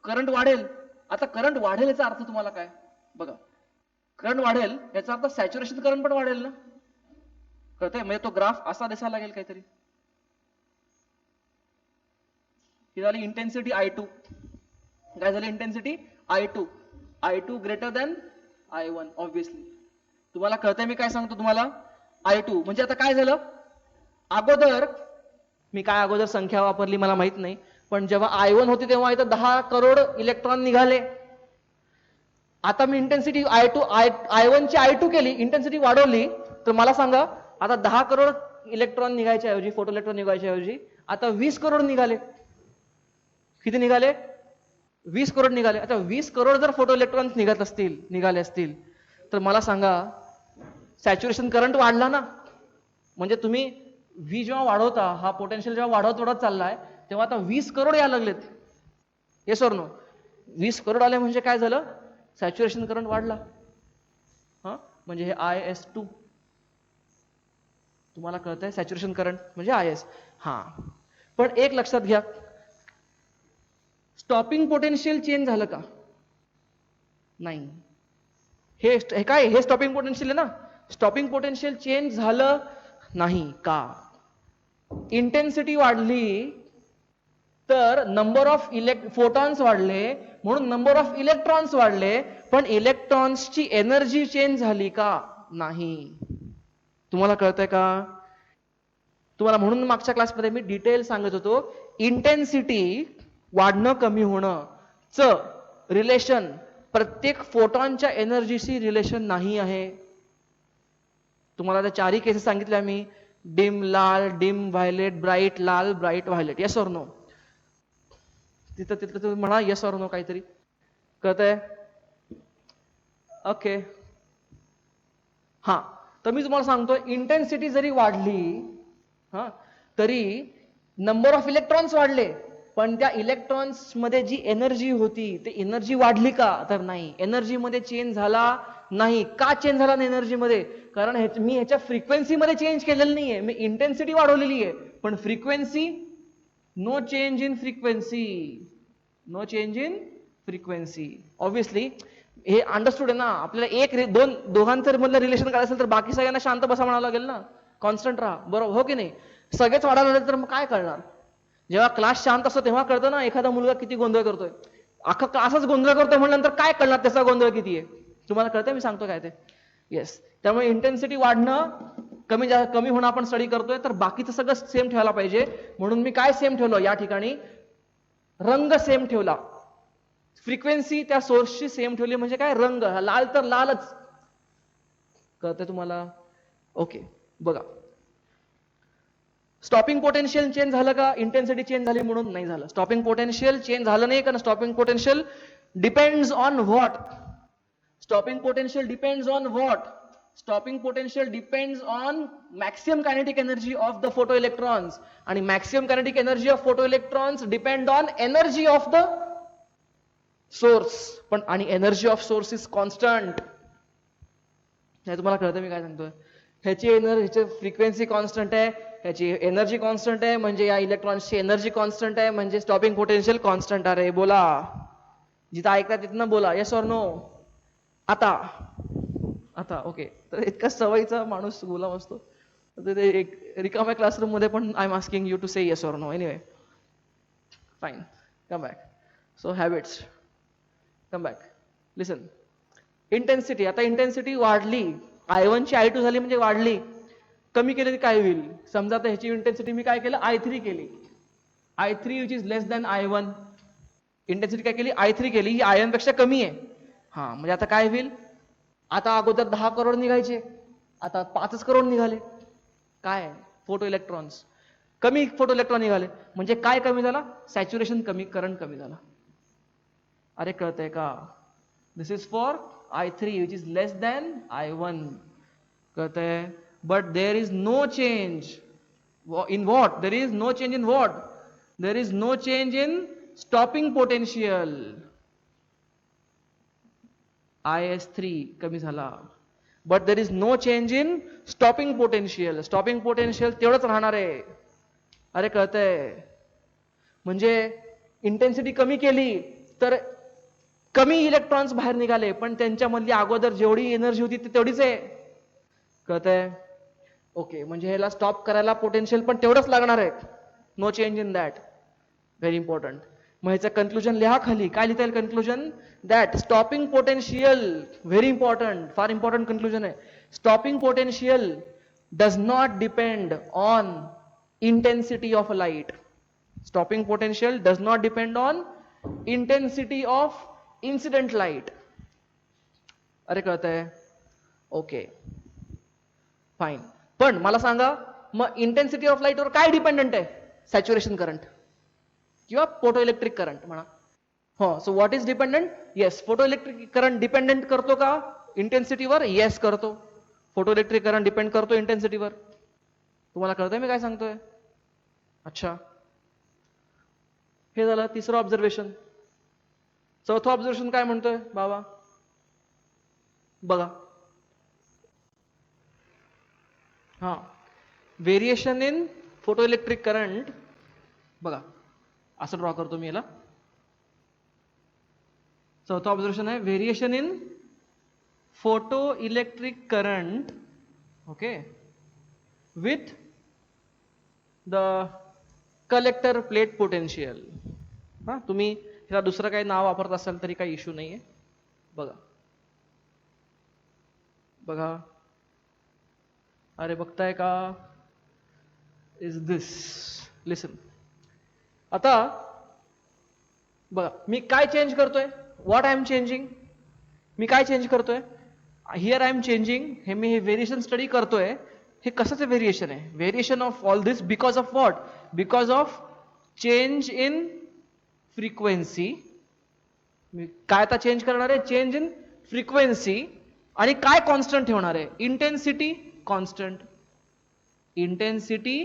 करंट वाढेल. आता करंट वाढेल याचा अर्थ तुम्हाला काय? बघा, करंट वाढेल याचा अर्थ सॅच्युरेशन करंट पण वाढेल ना. कळतंय? म्हणजे तो ग्राफ असा दिसायला लागेल काहीतरी. ही झाली इंटेन्सिटी I2. काय झाली intensity I2. I2 greater than I1 obviously. तुम्हाला कळतंय मी काय सांगतो तुम्हाला? I2 म्हणजे आता काय झालं, अगोदर मी काय अगोदर संख्या वापरली मला माहित नाही, पण जेव्हा I1 होती तेव्हा इथं 10 करोड इलेक्ट्रॉन निघाले. आता मी इंटेन्सिटी I1 ची I2 केली, इंटेन्सिटी वाढवली, तर मला सांगा आता 10 करोड इलेक्ट्रॉन निघायच्या ऐवजी, फोटो इलेक्ट्रॉन निघायच्या ऐवजी आता 20 करोड निघाले. किती निघाले? 20 करोड निघाले. आता 20 करोड जर फोटो इलेक्ट्रॉन्स निघाले असतील तर मला सांगा सॅच्युरेशन करंट वाढला ना. म्हणजे तुम्ही व्ही जेव्हा वाढवता, हा पोटेन्शियल जेव्हा वाढवत चाललाय तेव्हा आता 20 करोड यायला लागलेत. Yes or no? 20 करोड आले म्हणजे काय झालं? सॅच्युरेशन करंट वाढला. हा म्हणजे हे IS2. तुम्हाला कळतंय? सॅच्युरेशन करंट म्हणजे IS. हा पण एक लक्षात घ्या, स्टॉपिंग पोटेन्शियल चेंज झालं का? नाही. हे काय, हे स्टॉपिंग पोटेन्शियल आहे ना. स्टॉपिंग पोटेन्शियल चेंज झालं नाही का? इंटेन्सिटी वाढली तर नंबर ऑफ फोटॉन्स वाढले म्हणून नंबर ऑफ इलेक्ट्रॉन्स वाढले, पण इलेक्ट्रॉन्सची एनर्जी चेंज झाली का? नाही. तुम्हाला कळतंय का? तुम्हाला म्हणून मागच्या क्लासमध्ये मी डिटेल सांगत होतो, इंटेन्सिटी वाढणं कमी होणं च रिलेशन प्रत्येक फोटॉनच्या एनर्जीशी रिलेशन नाही आहे. तुम्हाला त्या चारही केसेस सांगितल्या मी, डिम लाल, डिम व्हायलेट, ब्राईट लाल, bright violet. Yes or no? तिथं तुम्ही म्हणा येस ऑर नो काहीतरी. कळतंय? ओके. हा तर मी तुम्हाला सांगतो, इंटेन्सिटी जरी वाढली हा तरी नंबर ऑफ इलेक्ट्रॉन्स वाढले, पण त्या इलेक्ट्रॉन्स मध्ये जी एनर्जी होती ते एनर्जी वाढली का? तर नाही. एनर्जी मध्ये चेंज झाला नाही. का चेंज झाला नाही एनर्जी मध्ये? कारण मी ह्याच्या फ्रिक्वेन्सी मध्ये चेंज केलेलं नाहीये. मी इंटेन्सिटी वाढवलेली आहे, पण frequency no change in frequency. No change in frequency. Obviously हे अंडरस्टूड आहे ना. आपल्याला दोघांचं मधलं रिलेशन करायचं असेल तर बाकी सगळ्यांना शांत बसा म्हणावं लागेल ना. कॉन्स्टंट राहा. बरोबर हो की नाही? सगळेच वाढायला लागले तर मग काय करणार? जेव्हा क्लास शांत असतो तेव्हा कळतं ना एखादा मुलगा किती गोंधळ करतोय. अख्खा क्लासच गोंधळ करतोय म्हणल्यानंतर काय कळणार त्याचा गोंधळ किती आहे? तुम्हाला कळतंय मी सांगतो काय ते? येस. त्यामुळे इंटेन्सिटी वाढणं कमी होणं आपण स्टडी करतोय, तर बाकीचं सगळं सेम ठेवायला पाहिजे. म्हणून मी काय सेम ठेवलं या ठिकाणी? रंग सेम ठेवला. फ्रिक्वेन्सी त्या सोर्सची सेम ठेवली म्हणजे काय? रंग. लाल तर लालच. कळतंय तुम्हाला? ओके बघा, स्टॉपिंग पोटेन्शियल चेंज झालं का? इंटेन्सिटी चेंज झाली म्हणून? नाही झालं. स्टॉपिंग पोटेन्शियल चेंज झालं नाही, कारण stopping potential depends on what? Stopping potential depends on what? Stopping potential depends on maximum kinetic energy of the photo electrons, आणि maximum kinetic energy of photo electrons depend on energy of the source. पण आणि energy of source is constant. हे तुम्हाला कळतं मी काय सांगतोय? ह्याची frequency constant आहे, ह्याची एनर्जी कॉन्स्टंट आहे, म्हणजे या इलेक्ट्रॉन्सची एनर्जी कॉन्स्टंट आहे, म्हणजे स्टॉपिंग पोटेन्शियल कॉन्स्टंट आहे. बोला, जिथं ऐकता तिथनं बोला. Yes or no? आता ओके. तर इतका सवयीचा माणूस गुलाम असतो, ते एक रिकाम्या क्लासरूम मध्ये पण I am asking you to say yes or no. Anyway fine, come back. So habits, come back, listen. Intensity, आता इंटेन्सिटी वाढली, I1 ची I2 झाली म्हणजे वाढली. कमी केली तर काय होईल? समजा आता ह्याची इंटेन्सिटी मी काय केलं? I3 केली. I3 which is less than I1. Intensity काय केली? I3 केली. ही I1 पेक्षा कमी आहे. हा म्हणजे आता काय होईल? आता अगोदर 10 करोड निघायचे, आता 5 करोड निघाले. काय? फोटो इलेक्ट्रॉन्स कमी, फोटो इलेक्ट्रॉन निघाले म्हणजे काय कमी झाला? सॅच्युरेशन कमी, करंट कमी झाला. अरे कळतंय का? This is for I3 which is less than I1. कळतंय? But there is no change in what? There is no change in what? There is no change in stopping potential. IS3 कमी झाला. But there is no change in stopping potential. Stopping potential तेवढंच राहणार आहे. अरे कळतंय? म्हणजे intensity कमी केली तर कमी इलेक्ट्रॉन्स बाहेर निघाले, पण त्यांच्यामधली अगोदर जेवढी एनर्जी होती ती तेवढीच आहे. कळतंय? ओके, म्हणजे ह्याला स्टॉप करायला पोटेन्शियल पण तेवढंच लागणार आहे. No change in that. Very important. मग ह्याचं कन्क्लुजन लिहा खाली. काय लिहिता येईल conclusion? That stopping potential, very important, फार इम्पॉर्टंट कन्क्लुजन आहे. Stopping potential does not depend on intensity of light. Stopping potential does not depend on intensity of incident light. अरे कळतंय? Okay, fine. पण मला सांगा, मग इंटेन्सिटी ऑफ लाईटवर काय dependent आहे? सॅच्युरेशन करंट किंवा फोटो इलेक्ट्रिक करंट म्हणा. हो, so what is dependent? Yes, photo electric current dependent करतो का इंटेन्सिटीवर? येस करतो. फोटो इलेक्ट्रिक करंट डिपेंड करतो इंटेन्सिटीवर. तुम्हाला कळतंय मी काय सांगतोय? अच्छा, हे झालं तिसरं ऑब्झर्वेशन. चौथं ऑब्झर्वेशन काय म्हणतोय बाबा? बघा, हा, variation in photo electric current. बघा, असं ड्रॉ करतो मी याला. चौथा ऑब्झर्वेशन आहे variation in photo electric current, okay, with the collector plate potential. हा, तुम्ही ह्याला दुसरं काही नाव वापरत असाल तरी काही इश्यू नाहीये. बघा बघा, अरे बघताय का? Is this, listen. आता बघा, मी काय चेंज करतोय? What I am changing? मी काय चेंज करतोय? Here I am changing. हे मी हे व्हेरिएशन स्टडी करतोय. हे कशाचं व्हेरिएशन आहे? Variation of all this because of what? Because of change in frequency. मी काय आता चेंज करणार आहे? Change in frequency. आणि काय कॉन्स्टंट ठेवणार आहे? Intensity constant. Intensity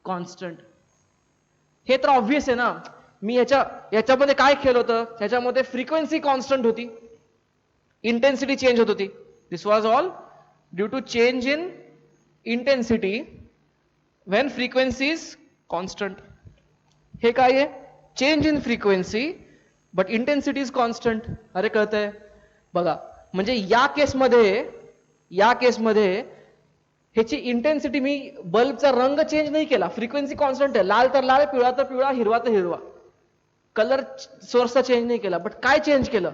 constant. हे तर ऑब्व्हियस आहे ना. मी याच्यामध्ये काय केलं होतं? ह्याच्यामध्ये फ्रिक्वेन्सी कॉन्स्टंट होती, इंटेन्सिटी चेंज होत होती. This was all due to change in intensity when frequency is constant. हे काय आहे? Change in frequency but intensity is constant. अरे कळतंय? बघा, म्हणजे या केसमध्ये ह्याची इंटेन्सिटी, मी बल्बचा रंग चेंज नाही केला, फ्रिक्वेन्सी कॉन्स्टंट आहे. लाल तर लाल, पिवळा तर पिवळा, हिरवा तर हिरवा. कलर सोर्सचा चेंज नाही केला. बट काय चेंज केलं?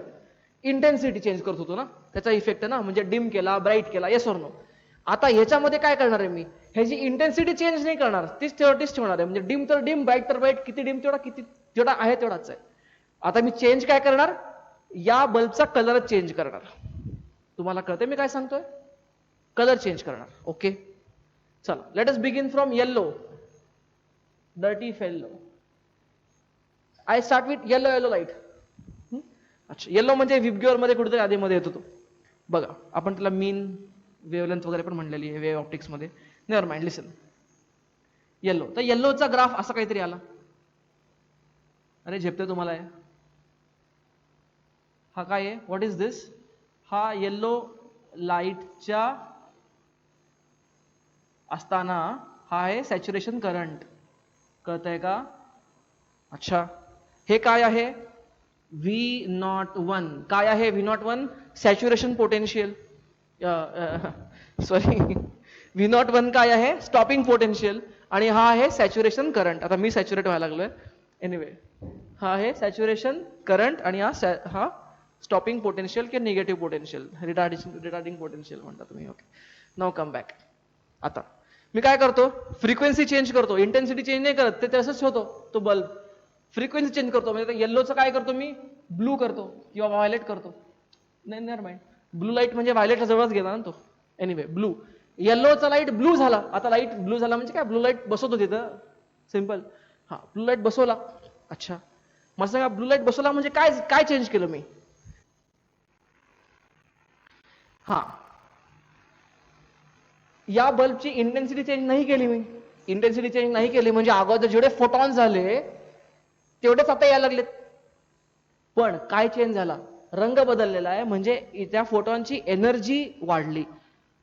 इंटेन्सिटी चेंज करत होतो ना, त्याचा इफेक्ट आहे ना. म्हणजे डिम केला, ब्राईट केला, येस ऑर नो. आता ह्याच्यामध्ये काय करणार आहे मी? ह्याची इंटेन्सिटी चेंज नाही करणार, तीच ठेवणार आहे. म्हणजे डिम तर डिम, ब्राईट तर ब्राईट, किती डिम तेवढा आहे तेवढाच आहे. आता मी चेंज काय करणार? या बल्बचा कलरच चेंज करणार. तुम्हाला कळतंय मी काय सांगतोय? कलर चेंज करणार. ओके, चला, let us begin from yellow. Dirty fellow. I start with yellow light. अच्छा, येलो म्हणजे विबग्युअर मध्ये कुठेतरी आधीमध्ये येतो तो. बघा, आपण त्याला मीन वेव्हलेंथ वगैरे पण म्हणलेली आहे वेव्ह ऑप्टिक्स मध्ये. नेव्हर माइंड, लिसन. येल्लो, तर येल्लोचा ग्राफ असा काहीतरी आला. अरे झेपते तुम्हाला? आहे हा काय आहे? व्हॉट इज दिस? हा येल्लो लाईटच्या असताना हा आहे सॅच्युरेशन करंट. कळतंय का? अच्छा, हे काय आहे? V01. काय आहे V01? Saturation potential. Sorry, V01 काय आहे? Stopping potential. आणि हा आहे सॅच्युरेशन करंट. आता मी सॅच्युरेट व्हायला लागलोय. एनिवे, हा आहे सॅच्युरेशन करंट आणि हा स्टॉपिंग पोटेन्शियल किंवा निगेटिव्ह पोटेन्शियल, रिटार्डिंग पोटेन्शियल म्हणता तुम्ही. Okay, now come back. आता मी काय करतो? फ्रिक्वेन्सी चेंज करतो, इंटेन्सिटी चेंज नाही करत. ते तसंच होतो तो बल्ब. फ्रिक्वेन्सी चेंज करतो. म्हणजे येल्लोचं काय करतो मी? ब्लू करतो किंवा व्हायलेट करतो. नाही, नेव्हर माइंड. ब्लू लाईट म्हणजे व्हायलेटला जवळच गेला ना तो. Anyway, blue. येल्लोचा लाईट ब्लू झाला. आता लाईट ब्लू झाला म्हणजे काय? ब्लू लाईट बसवतो तिथं, सिंपल. हा, ब्लू लाईट बसवला. अच्छा, मला सांगा, ब्लू लाईट बसवला म्हणजे काय चेंज केलं मी? हा, या बल्बची इंटेन्सिटी चेंज नाही केली मी. इंटेन्सिटी चेंज नाही केली म्हणजे अगोदर जेवढे फोटॉन झाले तेवढेच आता यायला लागलेत. पण काय चेंज झाला? रंग बदललेला आहे. म्हणजे त्या फोटॉनची एनर्जी वाढली.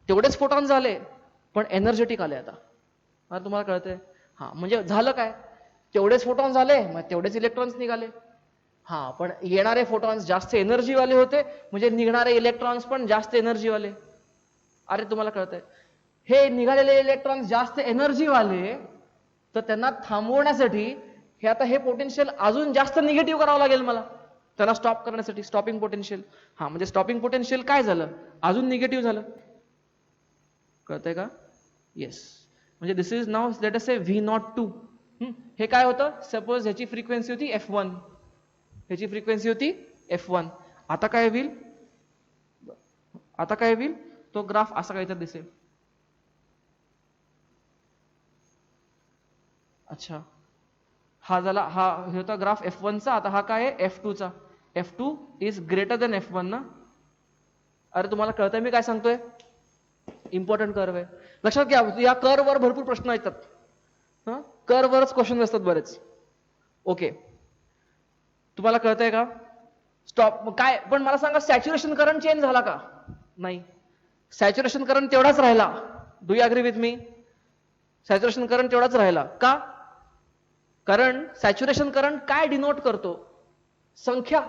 तेवढेच फोटॉन्स आले पण एनर्जेटिक आले. आता तुम्हाला कळतंय? हा, म्हणजे झालं काय, तेवढेच फोटॉन्स आले मग तेवढेच इलेक्ट्रॉन्स निघाले. हा, पण येणारे फोटॉन्स जास्त एनर्जीवाले होते म्हणजे निघणारे इलेक्ट्रॉन्स पण जास्त एनर्जीवाले. अरे तुम्हाला कळतंय? हे निघालेले इलेक्ट्रॉन्स जास्त एनर्जीवाले, तर त्यांना थांबवण्यासाठी हे आता हे पोटेन्शियल अजून जास्त निगेटिव्ह करावं लागेल मला त्यांना स्टॉप करण्यासाठी. Stopping potential. हा, म्हणजे स्टॉपिंग पोटेन्शियल काय झालं, अजून निगेटिव्ह झालं. कळतंय का? येस. म्हणजे दिस is now let us say V02. हे काय होतं, सपोज ह्याची फ्रिक्वेन्सी होती F1, ह्याची फ्रिक्वेन्सी होती F1. आता काय होईल, आता काय होईल, तो ग्राफ असा काहीतरी दिसेल. अच्छा, हा झाला, हा होता ग्राफ F1 चा. आता हा काय आहे, F2 चा. F2 is greater than F1 ना. अरे तुम्हाला कळतंय मी काय सांगतोय? इम्पॉर्टंट कर्व आहे, लक्षात घ्या. या कर्व वर भरपूर प्रश्न येतात. कर्व वरच क्वेश्चन असतात बरेच. ओके, तुम्हाला कळतंय का? स्टॉप काय, पण मला सांगा सॅच्युरेशन करंट चेंज झाला का? नाही, सॅच्युरेशन करंट तेवढाच राहिला. Do you agree with me? Saturation current तेवढाच राहिला का? कारण सॅच्युरेशन करंट काय डिनोट करतो, संख्या,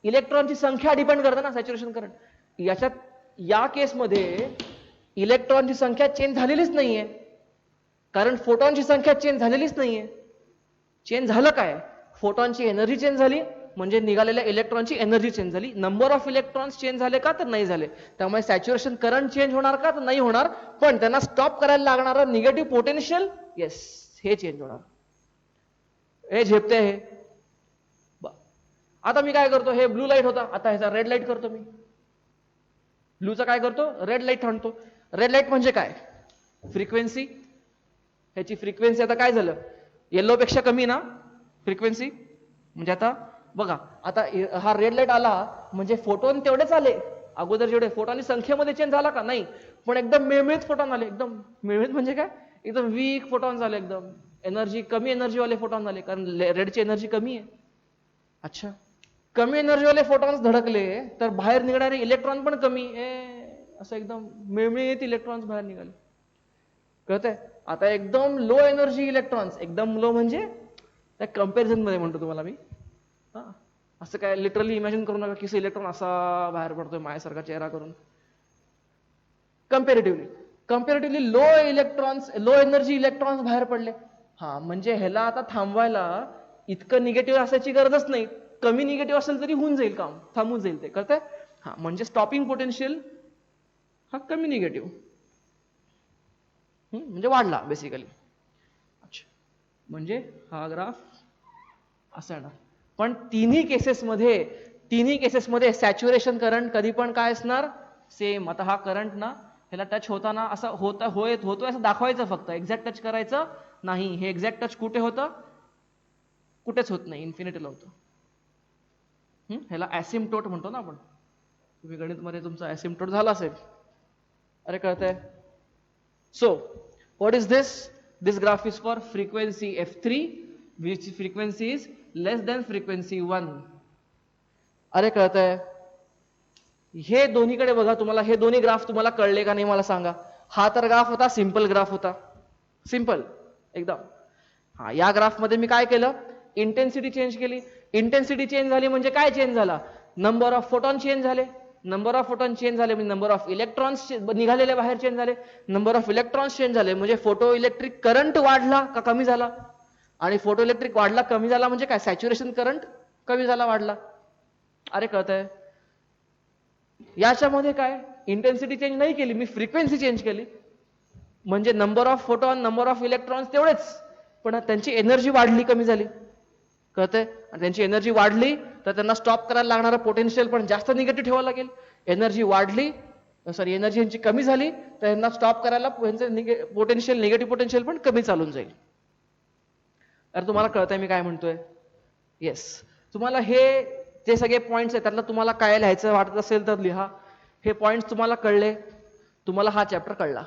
इलेक्ट्रॉनची संख्या डिपेंड करते ना सॅच्युरेशन करंट. याच्यात या केसमध्ये इलेक्ट्रॉनची संख्या चेंज झालेलीच नाहीये, कारण फोटॉनची संख्या चेंज झालेलीच नाहीये. चेंज झालं काय, फोटॉनची एनर्जी चेंज झाली म्हणजे निघालेल्या इलेक्ट्रॉनची एनर्जी चेंज झाली. नंबर ऑफ इलेक्ट्रॉन्स चेंज झाले का, तर नाही झाले. त्यामुळे सॅच्युरेशन करंट चेंज होणार का, तर नाही होणार. पण त्यांना स्टॉप करायला लागणारं निगेटिव्ह पोटेन्शियल, येस, हे चेंज होणार. हे झेपते हे. आता मी काय करतो, हे ब्लू लाईट होता, आता ह्याचा रेड लाईट करतो मी. ब्लूचा काय करतो, रेड लाईट आणतो. रेड लाईट म्हणजे काय, फ्रिक्वेन्सी. ह्याची फ्रिक्वेन्सी आता काय झालं, येल्लो पेक्षा कमी ना फ्रिक्वेन्सी. म्हणजे आता बघा, आता हा रेड लाईट आला म्हणजे फोटोन तेवढेच आले अगोदर जेवढे. फोटोनी संख्येमध्ये चेंज झाला का, नाही. पण एकदम मिळमिळीत फोटॉन आले. एकदम मिळमिळीत म्हणजे काय, एकदम वीक फोटॉन झाले, एकदम एनर्जी कमी एनर्जीवाले फोटॉन झाले, कारण रेडची एनर्जी कमी आहे. अच्छा, कमी एनर्जीवाले फोटॉन्स धडकले तर बाहेर निघणारे इलेक्ट्रॉन पण कमी, असं एकदम मिळमिळीत इलेक्ट्रॉन्स बाहेर निघाले. कळतंय? आता एकदम लो एनर्जी इलेक्ट्रॉन्स, एकदम लो म्हणजे त्या कम्पॅरिझन मध्ये म्हणतो तुम्हाला मी. असं काय लिटरली इमॅजिन करू नका की इलेक्ट्रॉन असा बाहेर पडतोय माझ्यासारखा चेहरा करून. Comparatively low electrons, low energy electrons बाहेर पडले. हा, म्हणजे ह्याला आता थांबवायला इतकं निगेटिव्ह असायची गरजच नाही. कमी निगेटिव्ह असेल तरी होऊन जाईल काम, थांबून जाईल ते. कळतंय? हा, म्हणजे स्टॉपिंग पोटेन्शियल हा कमी निगेटिव्ह म्हणजे वाढला बेसिकली. अच्छा, म्हणजे हा ग्राफ असा येणार. पण तिन्ही केसेसमध्ये सॅच्युरेशन करंट कधी पण काय असणार, सेम. आता हा करंट ना, ह्याला टच होताना असं होतोय असं दाखवायचं फक्त, एक्झॅक्ट टच करायचं नाही. हे एक्झॅक्ट टच कुठे होतं, कुठेच होत नाही, इन्फिनिटीला होतं. ह्याला ऍसिम्प्टोट म्हणतो ना आपण. तुम्ही गणित मध्ये तुमचा ऍसिम्प्टोट झाला असेल. अरे कळतंय? So what is this, this graph is for frequency F3 which frequency is less than frequency 1. अरे कळतंय? हे दोन्हीकडे बघा, तुम्हाला हे दोन्ही ग्राफ तुम्हाला कळले का नाही मला सांगा. हा तर ग्राफ होता, सिंपल ग्राफ होता, सिंपल एकदम. हा, या ग्राफ मध्ये मी काय केलं, इंटेन्सिटी चेंज केली. इंटेन्सिटी चेंज झाली म्हणजे काय चेंज झाला, नंबर ऑफ फोटॉन चेंज झाले. नंबर ऑफ फोटॉन चेंज झाले म्हणजे नंबर ऑफ इलेक्ट्रॉन्स निघालेले बाहेर चेंज झाले. नंबर ऑफ इलेक्ट्रॉन्स चेंज झाले म्हणजे फोटो इलेक्ट्रिक करंट वाढला का कमी झाला. आणि फोटो इलेक्ट्रिक वाढला कमी झाला म्हणजे काय, सॅच्युरेशन करंट कमी झाला वाढला. अरे कळतंय? याच्यामध्ये काय, इंटेन्सिटी चेंज नाही केली मी, फ्रिक्वेन्सी चेंज केली. म्हणजे number of photon, number of electrons तेवढेच, पण त्यांची एनर्जी वाढली कमी झाली. कळतंय? त्यांची एनर्जी वाढली तर त्यांना स्टॉप करायला लागणारं पोटेन्शियल पण जास्त निगेटिव्ह ठेवावं लागेल. एनर्जी वाढली, सॉरी एनर्जी यांची कमी झाली तर यांना स्टॉप करायला पोटेन्शियल, निगेटिव्ह पोटेन्शियल पण कमी चालून जाईल. तर तुम्हाला कळतंय मी काय म्हणतोय? येस. तुम्हाला हे जे सगळे पॉइंट्स आहेत त्यातलं तुम्हाला काय लिहायचं वाटत असेल तर लिहा. हे पॉइंट्स तुम्हाला कळले, तुम्हाला हा चॅप्टर कळला.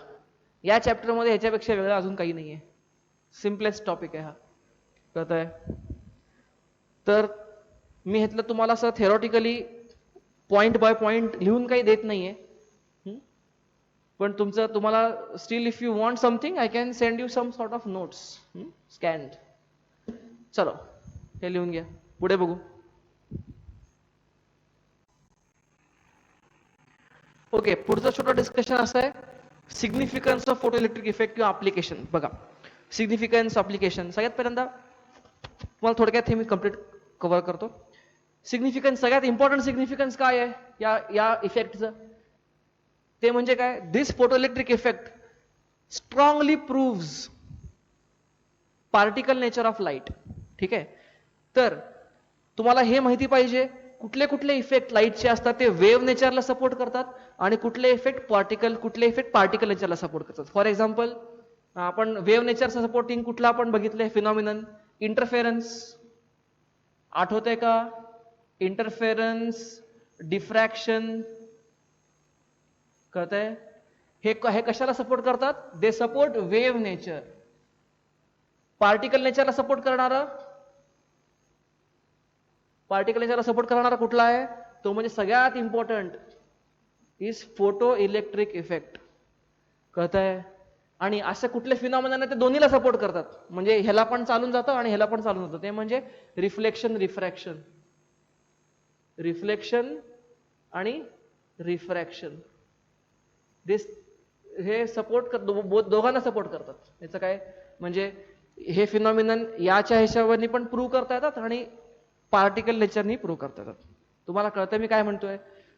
या चॅप्टरमध्ये ह्याच्यापेक्षा वेगळं अजून काही नाहीये, सिम्पलेस्ट टॉपिक आहे हा. कळतंय? तर मी ह्यातलं तुम्हाला असं थेरॉटिकली पॉइंट बाय पॉइंट लिहून काही देत नाहीये. पण तुम्हाला still if you want something I can send you some sort of notes scanned. चलो हे लिहून घ्या, पुढे बघू. ओके, पुढचं छोटं डिस्कशन असं आहे, significance of photo electric effect किंवा ऍप्लिकेशन. बघा, सिग्निफिकन्स ऍप्लिकेशन सगळ्यात पहिल्यांदा तुम्हाला थोडक्यात हे मी कम्प्लीट कव्हर करतो. सिग्निफिकन्स, सगळ्यात इम्पॉर्टंट सिग्निफिकन्स काय आहे या इफेक्टचं, ते म्हणजे काय, this photo electric effect strongly proves particle nature of light. ठीक आहे, तर तुम्हाला हे माहिती पाहिजे कुठले कुठले इफेक्ट लाईटचे असतात ते वेव्ह नेचरला सपोर्ट करतात आणि कुठले इफेक्ट पार्टिकल नेचरला सपोर्ट करतात. फॉर एक्झाम्पल, आपण वेव्ह नेचरचा सपोर्टिंग कुठला आपण बघितलंय फिनॉमिनन, इंटरफेरन्स. आठवतंय का? इंटरफेरन्स, डिफ्रॅक्शन, कळतंय? हे कशाला सपोर्ट करतात? They support wave nature. Particle नेचरला सपोर्ट करणारा कुठला आहे? तो म्हणजे सगळ्यात important is photo electric effect. कळतंय? आणि असं कुठले फिनॉमिना ते दोन्हीला सपोर्ट करतात, म्हणजे ह्याला पण चालून जातं आणि ह्याला पण चालून जातं. ते म्हणजे रिफ्लेक्शन, रिफ्लेक्शन आणि रिफ्रॅक्शन. हे सपोर्ट दोघांना सपोर्ट करतात. याचं काय म्हणजे हे फिनॉमिनन याच्या ह्याच्यावरनी पण प्रूव्ह करता येतात आणि पार्टिकल नेचरनी प्रूव्ह करता येतात. तुम्हाला कळतंय मी काय म्हणतोय?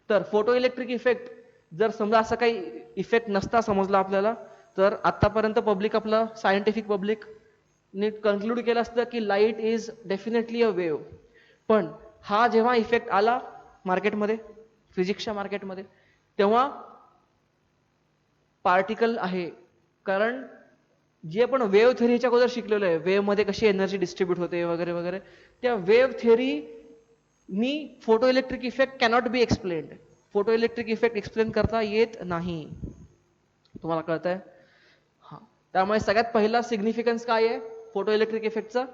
तर फोटो इलेक्ट्रिक इफेक्ट जर समजा असं काही इफेक्ट नसता समजला आपल्याला, तर आतापर्यंत आपलं सायंटिफिक पब्लिक नीट कन्क्लूड केलं असतं की light is definitely a wave. पण हा जेव्हा इफेक्ट आला मार्केटमध्ये, फिजिक्सच्या मार्केटमध्ये, तेव्हा पार्टिकल आहे. कारण जे आपण वेव्ह थेअरीच्या अगोदर शिकलेलो आहे, वेव्ह मध्ये कशी एनर्जी डिस्ट्रीब्यूट होते वगैरे वगैरे, त्या वेव्ह थेअरीनी photo electric effect cannot be explained. Photo electric effect explain करता येत नाही. तुम्हाला कळतंय? हा, त्यामुळे सगळ्यात पहिला सिग्निफिकन्स काय आहे फोटो इलेक्ट्रिक इफेक्टचा?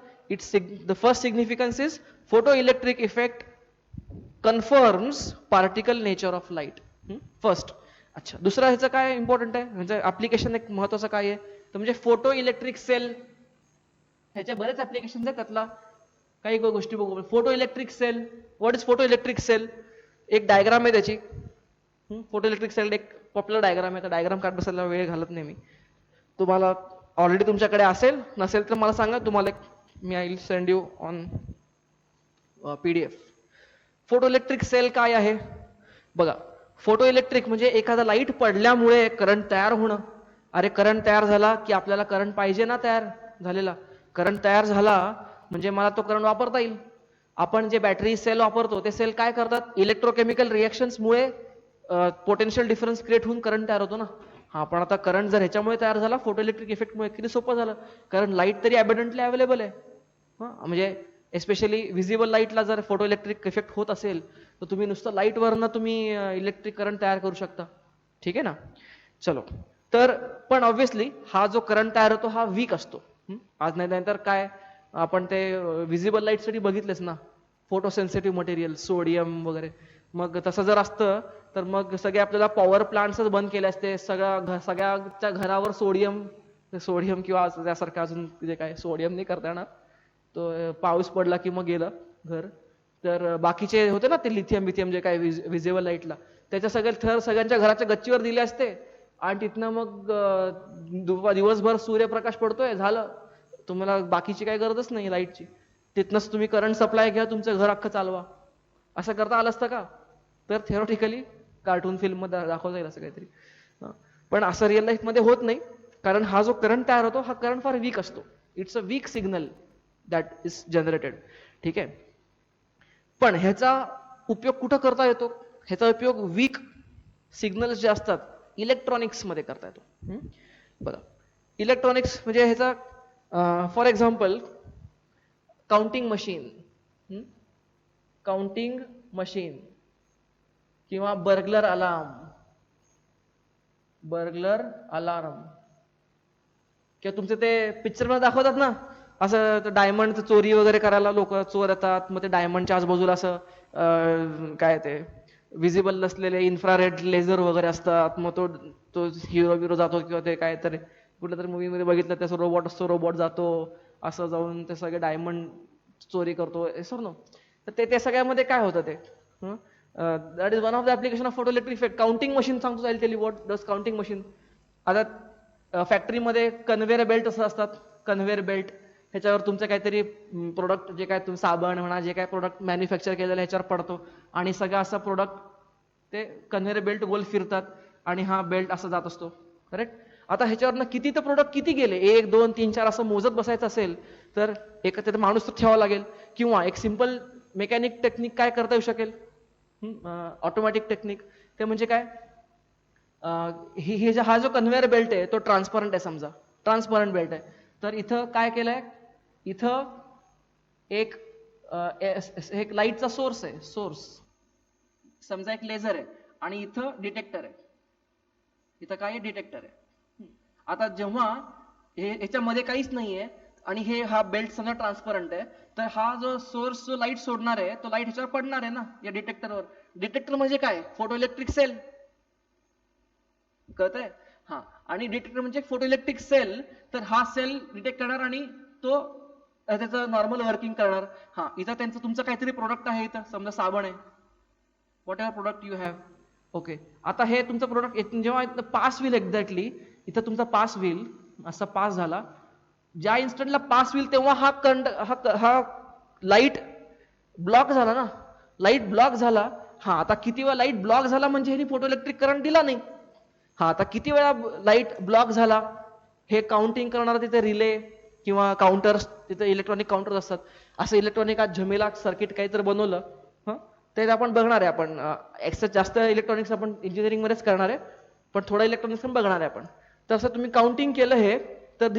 The first significance is photo electric effect confirms particle nature of light. First. अच्छा, दुसरा ह्याचं काय इम्पॉर्टंट आहे, म्हणजे ऍप्लिकेशन एक महत्वाचं काय आहे, तर म्हणजे फोटो इलेक्ट्रिक सेल. ह्याच्या बरेच ऍप्लिकेशन आहेत, त्यातला काही गोष्टी बघू. Photo electric cell, what is photo electric cell? एक डायग्राम आहे त्याची. फोटो इलेक्ट्रिक सेल एक पॉप्युलर डायग्राम आहे. डायग्राम काढ बसायला वेळ घालत नाही मी. तुम्हाला ऑलरेडी तुमच्याकडे असेल, नसेल तर मला सांगा, तुम्हाला मी I will send you on PDF. Photo electric cell काय आहे बघा. फोटो इलेक्ट्रिक म्हणजे एखादा लाईट पडल्यामुळे करंट तयार होणं. अरे करंट तयार झाला की आपल्याला करंट पाहिजे ना, तयार झालेला करंट तयार झाला म्हणजे मला तो करंट वापरता येईल. आपण जे बॅटरी सेल वापरतो ते सेल काय करतात? इलेक्ट्रोकेमिकल रिएक्शन्समुळे पोटेन्शियल डिफरन्स क्रिएट होऊन करंट तयार होतो ना. हा, पण आता करंट जर ह्याच्यामुळे तयार झाला, फोटो इलेक्ट्रिक इफेक्टमुळे, किती सोपं झालं, कारण लाईट तरी अबंडंटली अवेलेबल आहे. म्हणजे एस्पेशली व्हिजिबल लाईटला जर फोटो इलेक्ट्रिक इफेक्ट होत असेल तर तुम्ही नुसतं लाईटवरनं तुम्ही इलेक्ट्रिक करंट तयार करू शकता. ठीक आहे ना. चलो, तर पण ऑब्व्हियसली हा जो करंट तयार होतो हा वीक असतो. आज नाही तर काय आपण ते व्हिजिबल लाईटसाठी बघितलेच ना, फोटो सेन्सिटिव्ह मटेरियल, सोडियम वगैरे. मग तसं जर असतं तर मग सगळे आपल्याला पॉवर प्लांट्सच बंद केले असते. सगळ्याच्या घरावर सोडियम किंवा त्यासारखं अजून जे काय सोडियम नाही करता येणार, तो पाऊस पडला की मग गेलं घर. तर बाकीचे होते ना ते लिथियम जे काय व्हिजिबल लाईटला, त्याच्या सगळे थर सगळ्यांच्या घराच्या गच्चीवर दिले असते आणि तिथनं मग दिवसभर सूर्यप्रकाश पडतोय, झालं, तुम्हाला बाकीची काही गरजच नाही लाईटची. तिथनंच तुम्ही करंट सप्लाय घ्या, तुमचं घर अख्खं चालवा. असं करता आलं असतं का? तर थिओरिटिकली कार्टून फिल्म मध्ये दाखवता येईल असं काहीतरी. पण असं रिअल लाईफ मध्ये होत नाही, कारण हा जो करंट तयार होतो हा करंट फार वीक असतो. It's a weak signal that is generated. ठीक आहे. पण ह्याचा उपयोग कुठं करता येतो? ह्याचा उपयोग वीक सिग्नल्स जे असतात इलेक्ट्रॉनिक्स मध्ये करता येतो. बघा, इलेक्ट्रॉनिक्स म्हणजे ह्याचा फॉर एक्झाम्पल काउंटिंग मशीन किंवा बर्गलर अलार्म किंवा तुमचे ते पिक्चर मध्ये दाखवतात ना, असं डायमंड चोरी वगैरे करायला लोक चोर येतात, मग ते डायमंडच्या आजूबाजूला असं काय ते विजिबल नसलेले इन्फ्रारेड लेझर वगैरे असतात, मग तो तो हिरो बिरो जातो किंवा ते काय तरी कुठल्या तरी मूवीमध्ये बघितलं त्याचा रोबोट असतो, रोबोट जातो असं जाऊन ते सगळे डायमंड चोरी करतो सर नो. तर ते सगळ्यामध्ये काय होतं ते that is one of the application of photo electric effect. Counting machine सांगतो जाईल tell you what does counting machine. आता फॅक्टरीमध्ये कन्व्हेअर बेल्ट असं असतात, कन्व्हेअर बेल्ट ह्याच्यावर तुमचं काहीतरी प्रोडक्ट जे काय तुम्ही साबण म्हणा जे काय प्रोडक्ट मॅन्युफॅक्चर केलेलं ह्याच्यावर पडतो आणि सगळं असं प्रोडक्ट ते कन्व्हेअर बेल्ट गोल फिरतात आणि हा बेल्ट असा जात असतो करेक्ट. आता ह्याच्यावरनं किती तर प्रोडक्ट किती गेले 1 2 3 4 असं मोजत बसायचं असेल तर एक तिथे माणूस तर ठेवावा लागेल किंवा एक सिंपल मेकॅनिक टेक्निक काय करता येऊ शकेल, ऑटोमॅटिक टेक्निक. ते म्हणजे काय, हा जो कन्व्हेअर बेल्ट आहे तो ट्रान्सपरंट आहे, समजा ट्रान्सपरंट बेल्ट आहे. तर इथं काय केलंय, इथं एक लाईटचा सोर्स आहे, सोर्स समजा एक लेझर आहे आणि इथं डिटेक्टर आहे, इथं काय डिटेक्टर आहे. आता जेव्हा ह्याच्यामध्ये काहीच नाहीये आणि हा बेल्ट समजा ट्रान्सपरंट आहे, तर हा जो सोर्स जो लाईट सोडणार आहे तो लाईट ह्याच्यावर पडणार आहे ना या डिटेक्टरवर. डिटेक्टर म्हणजे काय, फोटो इलेक्ट्रिक सेल, कळतंय. हा, आणि डिटेक्टर म्हणजे फोटो इलेक्ट्रिक सेल. तर हा सेल डिटेक्ट करणार आणि तो त्याचं नॉर्मल वर्किंग करणार. हा, इथं त्यांचं तुमचं काहीतरी प्रोडक्ट आहे, इथं समजा साबण आहे, what ever product you have. Okay, आता हे तुमचं प्रोडक्ट जेव्हा पास होईल एक्झॅक्टली, इथं तुमचा पास होईल, असा पास झाला, ज्या इन्स्टंटला पास होईल तेव्हा हा लाईट ब्लॉक झाला ना, लाईट ब्लॉक झाला. हा, आता किती वेळा लाईट ब्लॉक झाला म्हणजे ह्यानी फोटो इलेक्ट्रिक करंट दिला नाही. हा, आता किती वेळा लाईट ब्लॉक झाला हे काउंटिंग करणारा तिथे रिले किंवा काउंटर्स, तिथे इलेक्ट्रॉनिक काउंटर्स असतात. असं इलेक्ट्रॉनिक आज झमेला सर्किट काहीतरी बनवलं, ते आपण बघणार आहे. आपण जास्त इलेक्ट्रॉनिक्स आपण इंजिनिअरिंग मध्येच करणार आहे, पण थोडं इलेक्ट्रॉनिक्स पण बघणार आहे आपण. तसं तुम्ही काउंटिंग केलं हे, तर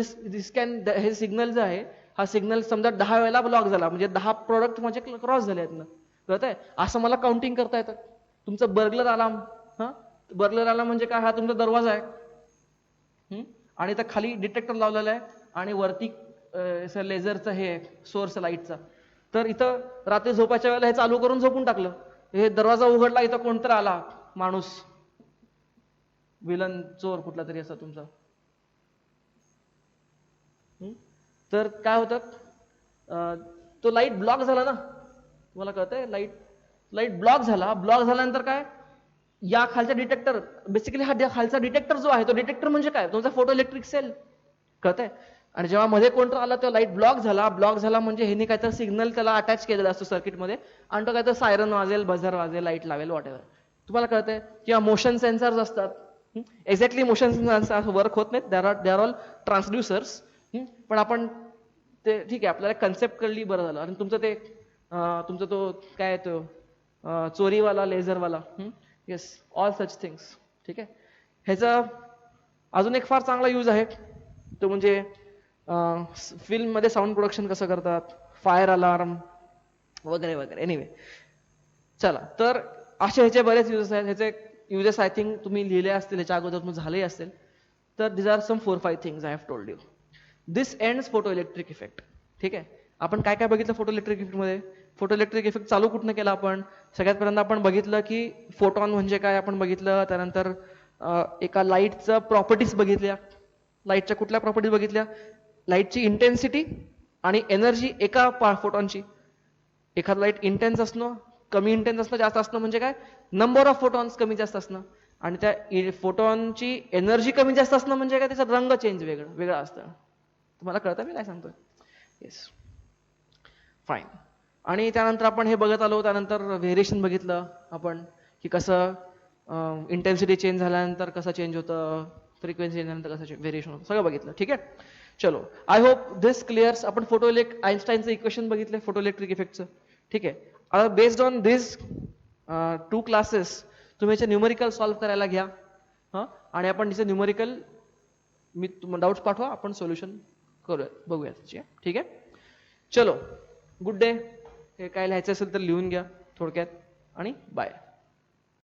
हे सिग्नल जे आहे, हा सिग्नल समजा 10 वेळेला ब्लॉक झाला म्हणजे 10 प्रोडक्ट माझे क्रॉस झाले आहेत ना, कळतंय. असं मला काउंटिंग करता येतं. तुमचं बर्गलर अलार्म, बर्गलर अलार्म म्हणजे काय, हा तुमचा दरवाजा आहे आणि त्या खाली डिटेक्टर लावलेला आहे आणि वरती लेझरचं हे सोर्स लाईटचा. तर इथं रात्री झोपायच्या वेळेला हे चालू करून झोपून टाकलं, हे दरवाजा उघडला, इथं कोणतरी आला माणूस, विलन चोर कुठला तरी असा तुमचा. तर काय होतं, तो लाईट ब्लॉक झाला ना, तुम्हाला कळतंय, लाईट ब्लॉक झाल्यानंतर काय, या खालचा डिटेक्टर, बेसिकली हा खालचा डिटेक्टर जो आहे तो डिटेक्टर म्हणजे काय, तुमचा फोटो इलेक्ट्रिक सेल, कळतंय. आणि जेव्हा मध्ये कोणतं आला तो लाईट ब्लॉक झाला म्हणजे ह्यानी काहीतरी सिग्नल त्याला अटॅच केलेला असतो सर्किटमध्ये आणि तो काहीतरी सायरन वाजेल, बझर वाजेल, लाईट लावेल, वॉट एव्हर, तुम्हाला कळतंय. किंवा मोशन सेन्सर्स असतात, एक्झॅक्टली मोशन सेन्सर्स वर्क होत नाहीत, दे आर ऑल ट्रान्सड्युसर्स. पण आपण ते ठीक आहे, आपल्याला कन्सेप्ट कळली, बरं झालं. आणि तुमचा तो काय तो चोरीवाला लेझरवाला, येस, ऑल सच थिंग्स, ठीक आहे. ह्याचा अजून एक फार चांगला यूज आहे, तो म्हणजे फिल्म मध्ये साऊंड प्रोडक्शन कसं करतात, फायर अलार्म वगैरे वगैरे. एनिवे, चला, तर असे ह्याचे बरेच युजेस आहेत. ह्याचे युजेस आय थिंक तुम्ही लिहिले असतील, ह्याच्या अगोदर झाले असेल. तर this are some 4-5 things I have told you. This ends photo electric effect. ठीक आहे, आपण काय काय बघितलं फोटो इलेक्ट्रिक इफेक्ट मध्ये. फोटो इलेक्ट्रिक इफेक्ट चालू कुठनं केला आपण, सगळ्यात पहिल्यांदा आपण बघितलं की फोटॉन म्हणजे काय आपण बघितलं. त्यानंतर एका लाईटचं प्रॉपर्टीज बघितल्या, लाईटच्या कुठल्या प्रॉपर्टीज बघितल्या, लाईटची इंटेन्सिटी आणि एनर्जी एका फोटॉनची. एखादं लाईट इंटेन्स असणं, कमी इंटेन्स असणं, जास्त असणं म्हणजे काय, नंबर ऑफ फोटॉन्स कमी जास्त असणं. आणि त्या फोटॉनची एनर्जी कमी जास्त असणं म्हणजे काय, त्याचा रंग चेंज वेगळा असतं. तुम्हाला कळतं मी काय सांगतोय, येस, फाईन. आणि त्यानंतर आपण हे बघत आलो, त्यानंतर व्हेरिएशन बघितलं आपण की कसं इंटेन्सिटी चेंज झाल्यानंतर कसं चेंज होतं, फ्रिक्वेन्सी चेंज झाल्यानंतर कसं व्हेरिएशन होतं, सगळं बघितलं. ठीक आहे, चलो, आय होप दिस क्लिअर्स. आपण आईन्स्टाईनचं इक्वेशन बघितलं फोटो इलेक्ट्रिक इफेक्टचं. ठीक आहे, आता बेस्ड ऑन दिस 2 क्लासेस तुम्ही याचे न्यूमरिकल सॉल्व्ह करायला घ्या. आणि आपण तिचे न्यूमरिकल, मी तुम्हाला डाऊट्स पाठवा, आपण सोल्युशन करूया, बघूया त्याची. ठीक आहे, चलो, गुड डे. हे काय लिहायचं असेल तर लिहून घ्या थोडक्यात, आणि बाय.